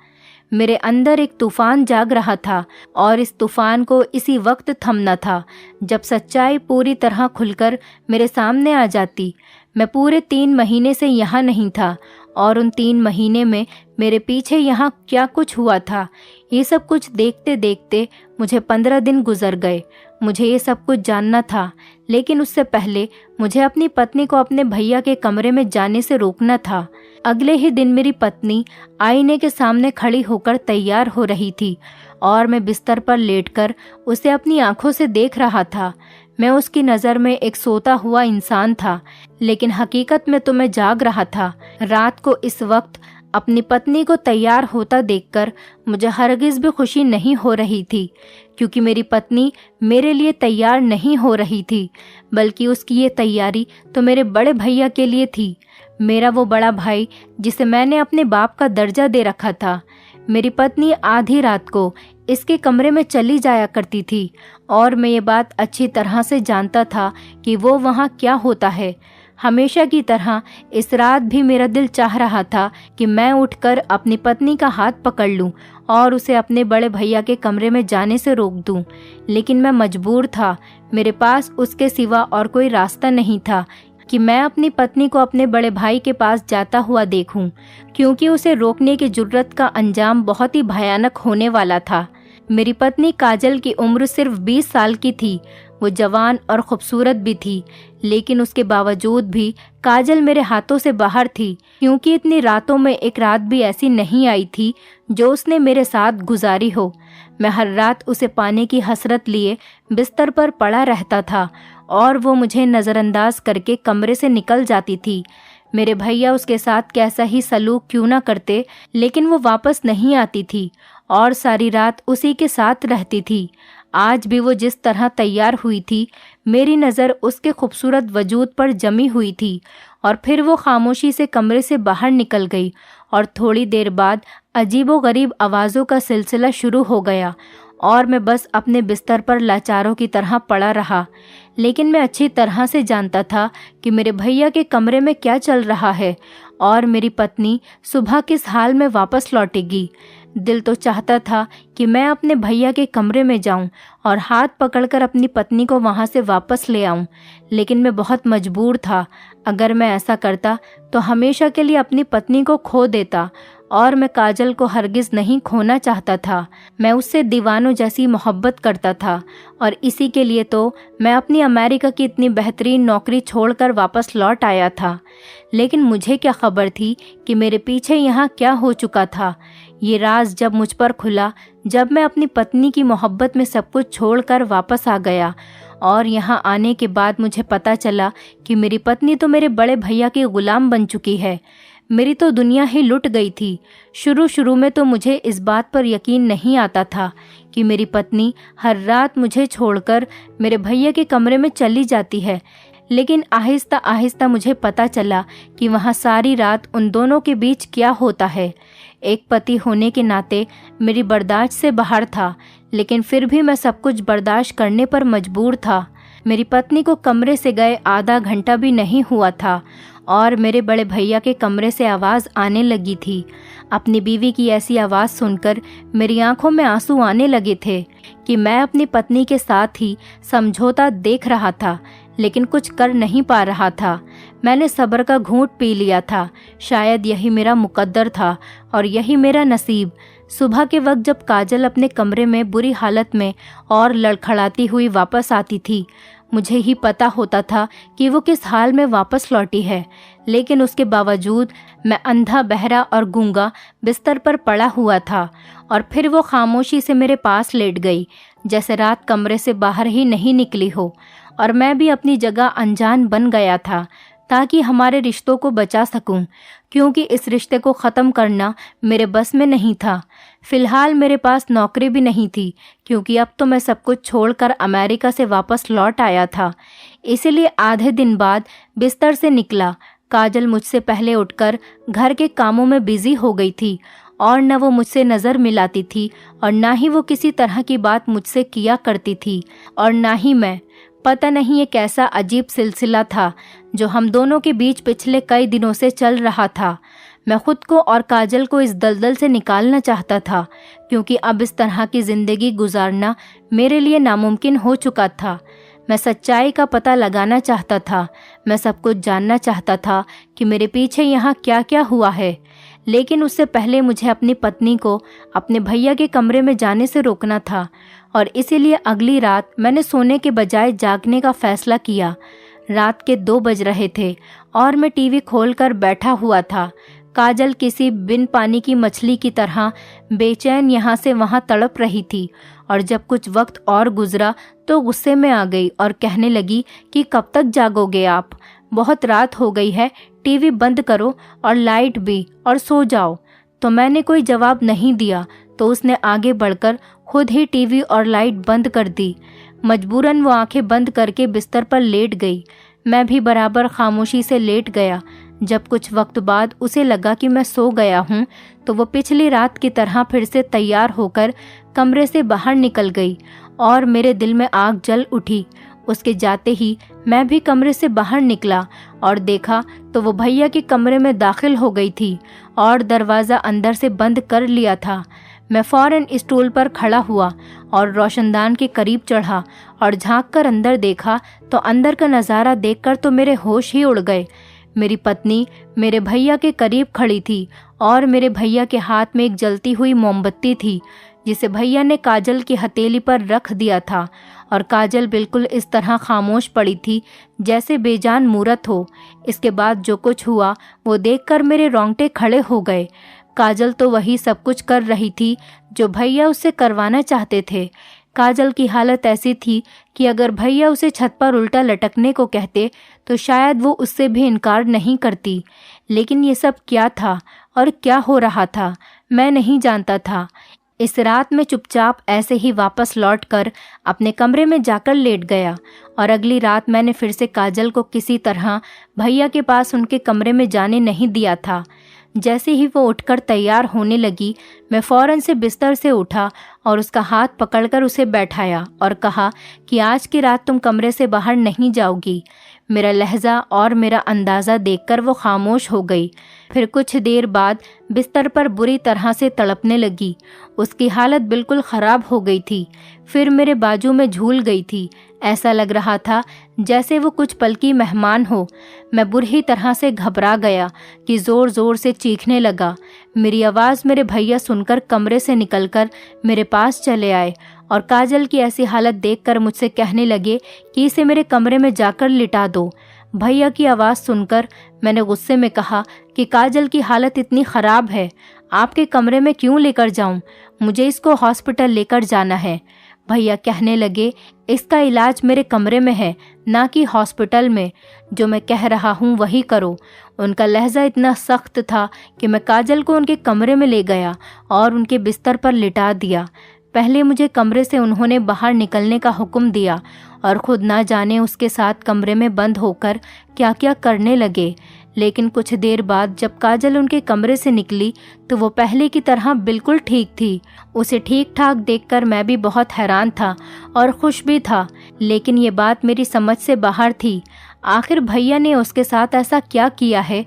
मेरे अंदर एक तूफान जाग रहा था और इस तूफान को इसी वक्त थमना था जब सच्चाई पूरी तरह खुलकर मेरे सामने आ जाती। मैं पूरे 3 महीने से यहाँ नहीं था और उन 3 महीने में मेरे पीछे यहाँ क्या कुछ हुआ था, ये सब कुछ देखते देखते मुझे 15 दिन गुजर गए। मुझे ये सब कुछ जानना था, लेकिन उससे पहले मुझे अपनी पत्नी को अपने भैया के कमरे में जाने से रोकना था। अगले ही दिन मेरी पत्नी आईने के सामने खड़ी होकर तैयार हो रही थी और मैं बिस्तर पर लेटकर उसे अपनी आंखों से देख रहा था। मैं उसकी नज़र में एक सोता हुआ इंसान था, लेकिन हकीकत में तो मैं जाग रहा था। रात को इस वक्त अपनी पत्नी को तैयार होता देखकर मुझे हरगिज़ भी खुशी नहीं हो रही थी, क्योंकि मेरी पत्नी मेरे लिए तैयार नहीं हो रही थी, बल्कि उसकी ये तैयारी तो मेरे बड़े भैया के लिए थी। मेरा वो बड़ा भाई जिसे मैंने अपने बाप का दर्जा दे रखा था। मेरी पत्नी आधी रात को इसके कमरे में चली जाया करती थी और मैं ये बात अच्छी तरह से जानता था कि वो वहाँ क्या होता है। हमेशा की तरह इस रात भी मेरा दिल चाह रहा था कि मैं उठकर अपनी पत्नी का हाथ पकड़ लूं और उसे अपने बड़े भैया के कमरे में जाने से रोक दूं, लेकिन मैं मजबूर था। मेरे पास उसके सिवा और कोई रास्ता नहीं था कि मैं अपनी पत्नी को अपने बड़े भाई के पास जाता हुआ देखूं, क्योंकि उसे रोकने की जुर्रत का अंजाम बहुत ही भयानक होने वाला था। मेरी पत्नी काजल की उम्र सिर्फ 20 साल की थी। वो जवान और खूबसूरत भी थी, लेकिन उसके बावजूद भी काजल मेरे हाथों से बाहर थी, क्योंकि इतनी रातों में एक रात भी ऐसी नहीं आई थी जो उसने मेरे साथ गुजारी हो। मैं हर रात उसे पाने की हसरत लिए बिस्तर पर पड़ा रहता था और वो मुझे नज़रअंदाज करके कमरे से निकल जाती थी। मेरे भैया उसके साथ कैसा ही सलूक क्यों ना करते, लेकिन वो वापस नहीं आती थी और सारी रात उसी के साथ रहती थी। आज भी वो जिस तरह तैयार हुई थी, मेरी नज़र उसके खूबसूरत वजूद पर जमी हुई थी और फिर वो खामोशी से कमरे से बाहर निकल गई और थोड़ी देर बाद अजीबोगरीब आवाज़ों का सिलसिला शुरू हो गया और मैं बस अपने बिस्तर पर लाचारों की तरह पड़ा रहा। लेकिन मैं अच्छी तरह से जानता था कि मेरे भैया के कमरे में क्या चल रहा है और मेरी पत्नी सुबह किस हाल में वापस लौटेगी। दिल तो चाहता था कि मैं अपने भैया के कमरे में जाऊं और हाथ पकड़कर अपनी पत्नी को वहां से वापस ले आऊं, लेकिन मैं बहुत मजबूर था। अगर मैं ऐसा करता तो हमेशा के लिए अपनी पत्नी को खो देता और मैं काजल को हरगिज़ नहीं खोना चाहता था। मैं उससे दीवानों जैसी मोहब्बत करता था और इसी के लिए तो मैं अपनी अमेरिका की इतनी बेहतरीन नौकरी छोड़कर वापस लौट आया था। लेकिन मुझे क्या खबर थी कि मेरे पीछे यहाँ क्या हो चुका था। ये राज जब मुझ पर खुला, जब मैं अपनी पत्नी की मोहब्बत में सब कुछ छोड़कर वापस आ गया और यहाँ आने के बाद मुझे पता चला कि मेरी पत्नी तो मेरे बड़े भैया की गुलाम बन चुकी है। मेरी तो दुनिया ही लुट गई थी। शुरू शुरू में तो मुझे इस बात पर यकीन नहीं आता था कि मेरी पत्नी हर रात मुझे छोड़कर मेरे भैया के कमरे में चली जाती है, लेकिन आहिस्ता आहिस्ता मुझे पता चला कि वहाँ सारी रात उन दोनों के बीच क्या होता है। एक पति होने के नाते मेरी बर्दाश्त से बाहर था, लेकिन फिर भी मैं सब कुछ बर्दाश्त करने पर मजबूर था। मेरी पत्नी को कमरे से गए आधा घंटा भी नहीं हुआ था और मेरे बड़े भैया के कमरे से आवाज़ आने लगी थी। अपनी बीवी की ऐसी आवाज़ सुनकर मेरी आंखों में आंसू आने लगे थे कि मैं अपनी पत्नी के साथ ही समझौता देख रहा था, लेकिन कुछ कर नहीं पा रहा था। मैंने सब्र का घूंट पी लिया था। शायद यही मेरा मुकद्दर था और यही मेरा नसीब। सुबह के वक्त जब काजल अपने कमरे में बुरी हालत में और लड़खड़ाती हुई वापस आती थी, मुझे ही पता होता था कि वो किस हाल में वापस लौटी है, लेकिन उसके बावजूद मैं अंधा, बहरा और गूंगा बिस्तर पर पड़ा हुआ था। और फिर वो खामोशी से मेरे पास लेट गई, जैसे रात कमरे से बाहर ही नहीं निकली हो। और मैं भी अपनी जगह अनजान बन गया था ताकि हमारे रिश्तों को बचा सकूं, क्योंकि इस रिश्ते को ख़त्म करना मेरे बस में नहीं था। फ़िलहाल मेरे पास नौकरी भी नहीं थी, क्योंकि अब तो मैं सब कुछ छोड़कर अमेरिका से वापस लौट आया था। इसीलिए आधे दिन बाद बिस्तर से निकला। काजल मुझसे पहले उठकर घर के कामों में बिजी हो गई थी और न वो मुझसे नज़र मिलाती थी और ना ही वो किसी तरह की बात मुझसे किया करती थी और ना ही मैं। पता नहीं ये कैसा अजीब सिलसिला था जो हम दोनों के बीच पिछले कई दिनों से चल रहा था। मैं खुद को और काजल को इस दलदल से निकालना चाहता था, क्योंकि अब इस तरह की ज़िंदगी गुजारना मेरे लिए नामुमकिन हो चुका था। मैं सच्चाई का पता लगाना चाहता था। मैं सब कुछ जानना चाहता था कि मेरे पीछे यहाँ क्या क्या हुआ है, लेकिन उससे पहले मुझे अपनी पत्नी को अपने भैया के कमरे में जाने से रोकना था। और इसीलिए अगली रात मैंने सोने के बजाय जागने का फैसला किया। रात के 2 बज रहे थे और मैं टीवी खोलकर बैठा हुआ था। काजल किसी बिन पानी की मछली की तरह बेचैन यहाँ से वहाँ तड़प रही थी, और जब कुछ वक्त और गुजरा तो गुस्से में आ गई और कहने लगी कि कब तक जागोगे आप? बहुत रात हो गई है, टीवी बंद करो और लाइट भी, और सो जाओ। तो मैंने कोई जवाब नहीं दिया, तो उसने आगे बढ़कर खुद ही टीवी और लाइट बंद कर दी। मजबूरन वो आंखें बंद करके बिस्तर पर लेट गई। मैं भी बराबर खामोशी से लेट गया। जब कुछ वक्त बाद उसे लगा कि मैं सो गया हूँ, तो वो पिछली रात की तरह फिर से तैयार होकर कमरे से बाहर निकल गई और मेरे दिल में आग जल उठी। उसके जाते ही मैं भी कमरे से बाहर निकला और देखा तो वो भैया के कमरे में दाखिल हो गई थी और दरवाज़ा अंदर से बंद कर लिया था। मैं फ़ौरन स्टूल पर खड़ा हुआ और रोशनदान के करीब चढ़ा और झांक कर अंदर देखा तो अंदर का नज़ारा देखकर तो मेरे होश ही उड़ गए। मेरी पत्नी मेरे भैया के करीब खड़ी थी और मेरे भैया के हाथ में एक जलती हुई मोमबत्ती थी, जिसे भैया ने काजल की हथेली पर रख दिया था। और काजल बिल्कुल इस तरह खामोश पड़ी थी जैसे बेजान मूरत हो। इसके बाद जो कुछ हुआ वो देखकर मेरे रोंगटे खड़े हो गए। काजल तो वही सब कुछ कर रही थी जो भैया उससे करवाना चाहते थे। काजल की हालत ऐसी थी कि अगर भैया उसे छत पर उल्टा लटकने को कहते तो शायद वो उससे भी इनकार नहीं करती। लेकिन ये सब क्या था और क्या हो रहा था, मैं नहीं जानता था। इस रात में चुपचाप ऐसे ही वापस लौटकर अपने कमरे में जाकर लेट गया और अगली रात मैंने फिर से काजल को किसी तरह भैया के पास उनके कमरे में जाने नहीं दिया था। जैसे ही वो उठकर तैयार होने लगी, मैं फ़ौरन से बिस्तर से उठा और उसका हाथ पकड़कर उसे बैठाया और कहा कि आज की रात तुम कमरे से बाहर नहीं जाओगी। मेरा लहजा और मेरा अंदाज़ा देखकर वो खामोश हो गई। फिर कुछ देर बाद बिस्तर पर बुरी तरह से तड़पने लगी। उसकी हालत बिल्कुल ख़राब हो गई थी। फिर मेरे बाजू में झूल गई थी। ऐसा लग रहा था जैसे वो कुछ पल की मेहमान हो। मैं बुरी तरह से घबरा गया कि ज़ोर ज़ोर से चीखने लगा। मेरी आवाज़ मेरे भैया सुनकर कमरे से निकलकर मेरे पास चले आए और काजल की ऐसी हालत देखकर मुझसे कहने लगे कि इसे मेरे कमरे में जाकर लिटा दो। भैया की आवाज़ सुनकर मैंने गुस्से में कहा कि काजल की हालत इतनी ख़राब है, आपके कमरे में क्यों लेकर जाऊं? मुझे इसको हॉस्पिटल लेकर जाना है। भैया कहने लगे, इसका इलाज मेरे कमरे में है, ना कि हॉस्पिटल में। जो मैं कह रहा हूँ वही करो। उनका लहजा इतना सख्त था कि मैं काजल को उनके कमरे में ले गया और उनके बिस्तर पर लिटा दिया। पहले मुझे कमरे से उन्होंने बाहर निकलने का हुक्म दिया और खुद ना जाने उसके साथ कमरे में बंद होकर क्या क्या करने लगे। लेकिन कुछ देर बाद जब काजल उनके कमरे से निकली तो वो पहले की तरह बिल्कुल ठीक थी। उसे ठीक ठाक देखकर मैं भी बहुत हैरान था और खुश भी था, लेकिन ये बात मेरी समझ से बाहर थी। आखिर भैया ने उसके साथ ऐसा क्या किया है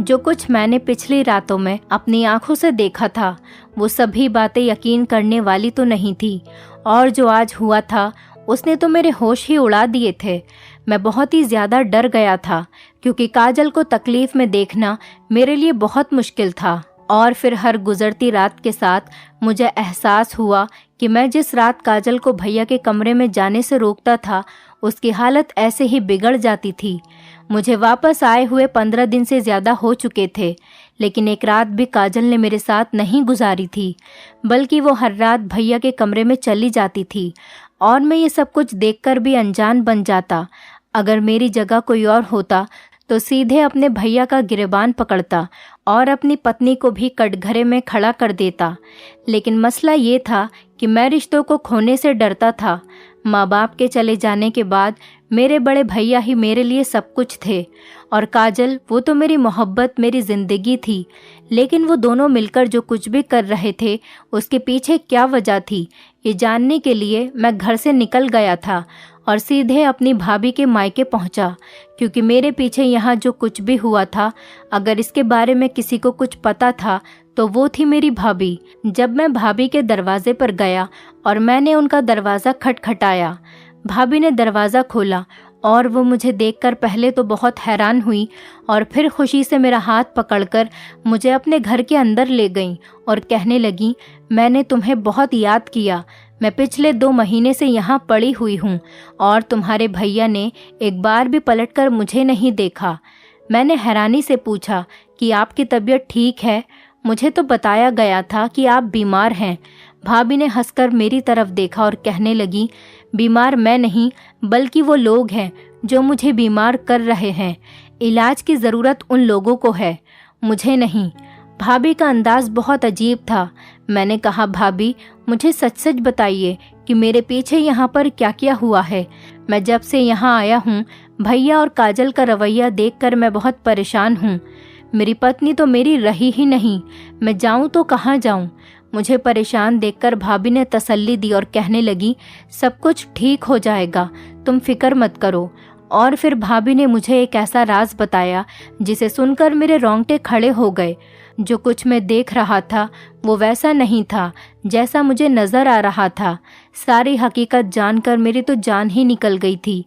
जो कुछ मैंने पिछली रातों में अपनी आंखों से देखा था। वो सभी बातें यकीन करने वाली तो नहीं थी, और जो आज हुआ था उसने तो मेरे होश ही उड़ा दिए थे। मैं बहुत ही ज़्यादा डर गया था, क्योंकि काजल को तकलीफ में देखना मेरे लिए बहुत मुश्किल था। और फिर हर गुजरती रात के साथ मुझे एहसास हुआ कि मैं जिस रात काजल को भैया के कमरे में जाने से रोकता था, उसकी हालत ऐसे ही बिगड़ जाती थी। मुझे वापस आए हुए 15 दिन से ज़्यादा हो चुके थे, लेकिन एक रात भी काजल ने मेरे साथ नहीं गुजारी थी, बल्कि वो हर रात भैया के कमरे में चली जाती थी। और मैं ये सब कुछ देखकर भी अनजान बन जाता। अगर मेरी जगह कोई और होता तो सीधे अपने भैया का गिरेबान पकड़ता और अपनी पत्नी को भी कटघरे में खड़ा कर देता। लेकिन मसला ये था कि मैं रिश्तों को खोने से डरता था। माँ बाप के चले जाने के बाद मेरे बड़े भैया ही मेरे लिए सब कुछ थे, और काजल वो तो मेरी मोहब्बत, मेरी ज़िंदगी थी। लेकिन वो दोनों मिलकर जो कुछ भी कर रहे थे उसके पीछे क्या वजह थी, ये जानने के लिए मैं घर से निकल गया था और सीधे अपनी भाभी के मायके पहुंचा, क्योंकि मेरे पीछे यहाँ जो कुछ भी हुआ था, अगर इसके बारे में किसी को कुछ पता था तो वो थी मेरी भाभी। जब मैं भाभी के दरवाजे पर गया और मैंने उनका दरवाज़ा खटखटाया, भाभी ने दरवाज़ा खोला और वो मुझे देखकर पहले तो बहुत हैरान हुई और फिर खुशी से मेरा हाथ पकड़कर मुझे अपने घर के अंदर ले गईं और कहने लगी, मैंने तुम्हें बहुत याद किया। मैं पिछले 2 महीने से यहाँ पड़ी हुई हूँ और तुम्हारे भैया ने एक बार भी पलटकर मुझे नहीं देखा। मैंने हैरानी से पूछा कि आपकी तबीयत ठीक है? मुझे तो बताया गया था कि आप बीमार हैं। भाभी ने हंसकर मेरी तरफ देखा और कहने लगी, बीमार मैं नहीं, बल्कि वो लोग हैं जो मुझे बीमार कर रहे हैं। इलाज की ज़रूरत उन लोगों को है, मुझे नहीं। भाभी का अंदाज बहुत अजीब था। मैंने कहा, भाभी मुझे सच सच बताइए कि मेरे पीछे यहाँ पर क्या क्या हुआ है। मैं जब से यहाँ आया हूँ भैया और काजल का रवैया देखकर मैं बहुत परेशान हूँ। मेरी पत्नी तो मेरी रही ही नहीं, मैं जाऊँ तो कहाँ जाऊँ। मुझे परेशान देखकर भाभी ने तसल्ली दी और कहने लगी, सब कुछ ठीक हो जाएगा, तुम फिक्र मत करो। और फिर भाभी ने मुझे एक ऐसा राज बताया जिसे सुनकर मेरे रोंगटे खड़े हो गए। जो कुछ मैं देख रहा था वो वैसा नहीं था जैसा मुझे नज़र आ रहा था। सारी हकीकत जानकर मेरी तो जान ही निकल गई थी।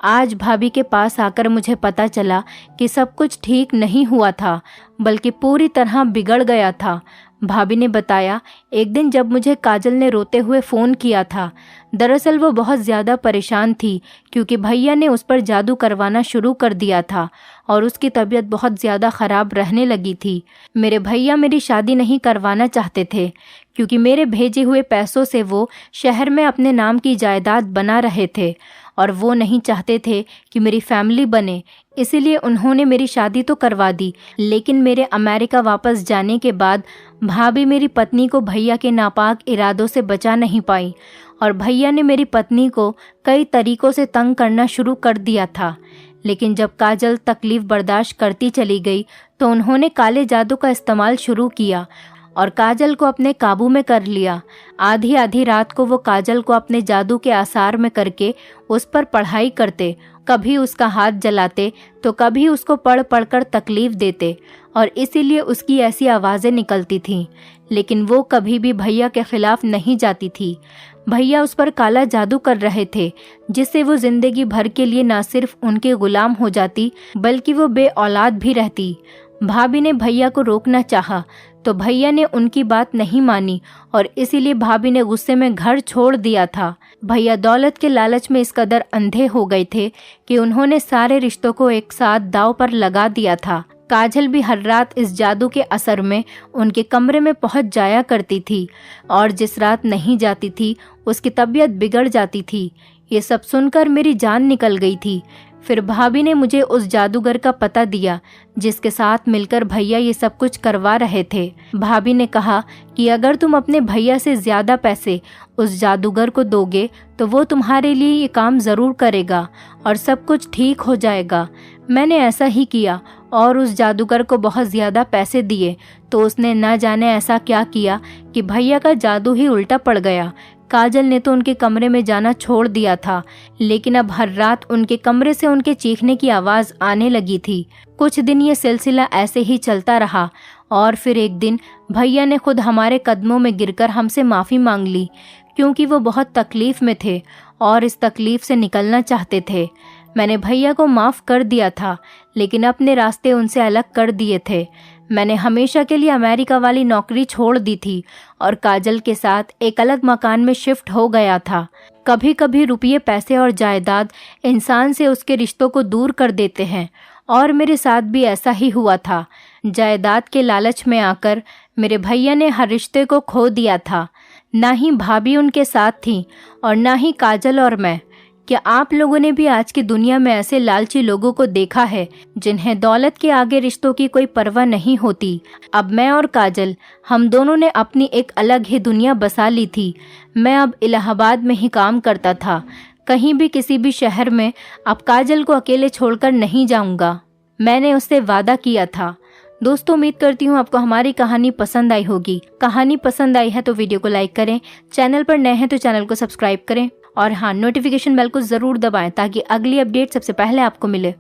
आज भाभी के पास आकर मुझे पता चला कि सब कुछ ठीक नहीं हुआ था, बल्कि पूरी तरह बिगड़ गया था। भाभी ने बताया, एक दिन जब मुझे काजल ने रोते हुए फ़ोन किया था, दरअसल वो बहुत ज़्यादा परेशान थी क्योंकि भैया ने उस पर जादू करवाना शुरू कर दिया था और उसकी तबीयत बहुत ज़्यादा ख़राब रहने लगी थी। मेरे भैया मेरी शादी नहीं करवाना चाहते थे क्योंकि मेरे भेजे हुए पैसों से वो शहर में अपने नाम की जायदाद बना रहे थे और वो नहीं चाहते थे कि मेरी फैमिली बने, इसीलिए उन्होंने मेरी शादी तो करवा दी। लेकिन मेरे अमेरिका वापस जाने के बाद भाभी मेरी पत्नी को भैया के नापाक इरादों से बचा नहीं पाई और भैया ने मेरी पत्नी को कई तरीकों से तंग करना शुरू कर दिया था। लेकिन जब काजल तकलीफ़ बर्दाश्त करती चली गई तो उन्होंने काले जादू का इस्तेमाल शुरू किया और काजल को अपने काबू में कर लिया। आधी आधी रात को वो काजल को अपने जादू के आसार में करके उस पर पढ़ाई करते, कभी उसका हाथ जलाते तो कभी उसको पढ़ पढ़कर तकलीफ़ देते और इसीलिए उसकी ऐसी आवाज़ें निकलती थीं। लेकिन वो कभी भी भैया के खिलाफ नहीं जाती थी। भैया उस पर काला जादू कर रहे थे जिससे वो ज़िंदगी भर के लिए ना सिर्फ उनके गुलाम हो जाती बल्कि वो बे औलाद भी रहती। भाभी ने भैया को रोकना चाहा तो भैया ने उनकी बात नहीं मानी और इसीलिए भाभी ने गुस्से में घर छोड़ दिया था। भैया दौलत के लालच में इस कदर अंधे हो गए थे कि उन्होंने सारे रिश्तों को एक साथ दांव पर लगा दिया था। काजल भी हर रात इस जादू के असर में उनके कमरे में पहुंच जाया करती थी और जिस रात नहीं जाती थी उसकी तबीयत बिगड़ जाती थी। ये सब सुनकर मेरी जान निकल गई थी। फिर भाभी ने मुझे उस जादूगर का पता दिया जिसके साथ मिलकर भैया ये सब कुछ करवा रहे थे। भाभी ने कहा कि अगर तुम अपने भैया से ज़्यादा पैसे उस जादूगर को दोगे तो वो तुम्हारे लिए ये काम ज़रूर करेगा और सब कुछ ठीक हो जाएगा। मैंने ऐसा ही किया और उस जादूगर को बहुत ज़्यादा पैसे दिए तो उसने न जाने ऐसा क्या किया कि भैया का जादू ही उल्टा पड़ गया। काजल ने तो उनके कमरे में जाना छोड़ दिया था, लेकिन अब हर रात उनके कमरे से उनके चीखने की आवाज़ आने लगी थी। कुछ दिन ये सिलसिला ऐसे ही चलता रहा और फिर एक दिन भैया ने खुद हमारे कदमों में गिरकर हमसे माफ़ी मांग ली, क्योंकि वो बहुत तकलीफ़ में थे और इस तकलीफ़ से निकलना चाहते थे। मैंने भैया को माफ़ कर दिया था, लेकिन अपने रास्ते उनसे अलग कर दिए थे। मैंने हमेशा के लिए अमेरिका वाली नौकरी छोड़ दी थी और काजल के साथ एक अलग मकान में शिफ्ट हो गया था। कभी कभी रुपये, पैसे और जायदाद इंसान से उसके रिश्तों को दूर कर देते हैं और मेरे साथ भी ऐसा ही हुआ था। जायदाद के लालच में आकर मेरे भैया ने हर रिश्ते को खो दिया था। ना ही भाभी उनके साथ थी और ना ही काजल और मैं। क्या आप लोगों ने भी आज की दुनिया में ऐसे लालची लोगों को देखा है जिन्हें दौलत के आगे रिश्तों की कोई परवाह नहीं होती? अब मैं और काजल, हम दोनों ने अपनी एक अलग ही दुनिया बसा ली थी। मैं अब इलाहाबाद में ही काम करता था, कहीं भी किसी भी शहर में। अब काजल को अकेले छोड़कर नहीं जाऊंगा, मैंने उससे वादा किया था। दोस्तों, उम्मीद करती हूँ आपको हमारी कहानी पसंद आई होगी। कहानी पसंद आई है तो वीडियो को लाइक करें, चैनल पर नए हैं तो चैनल को सब्सक्राइब करें और हाँ, नोटिफिकेशन बेल को ज़रूर दबाएं ताकि अगली अपडेट सबसे पहले आपको मिले।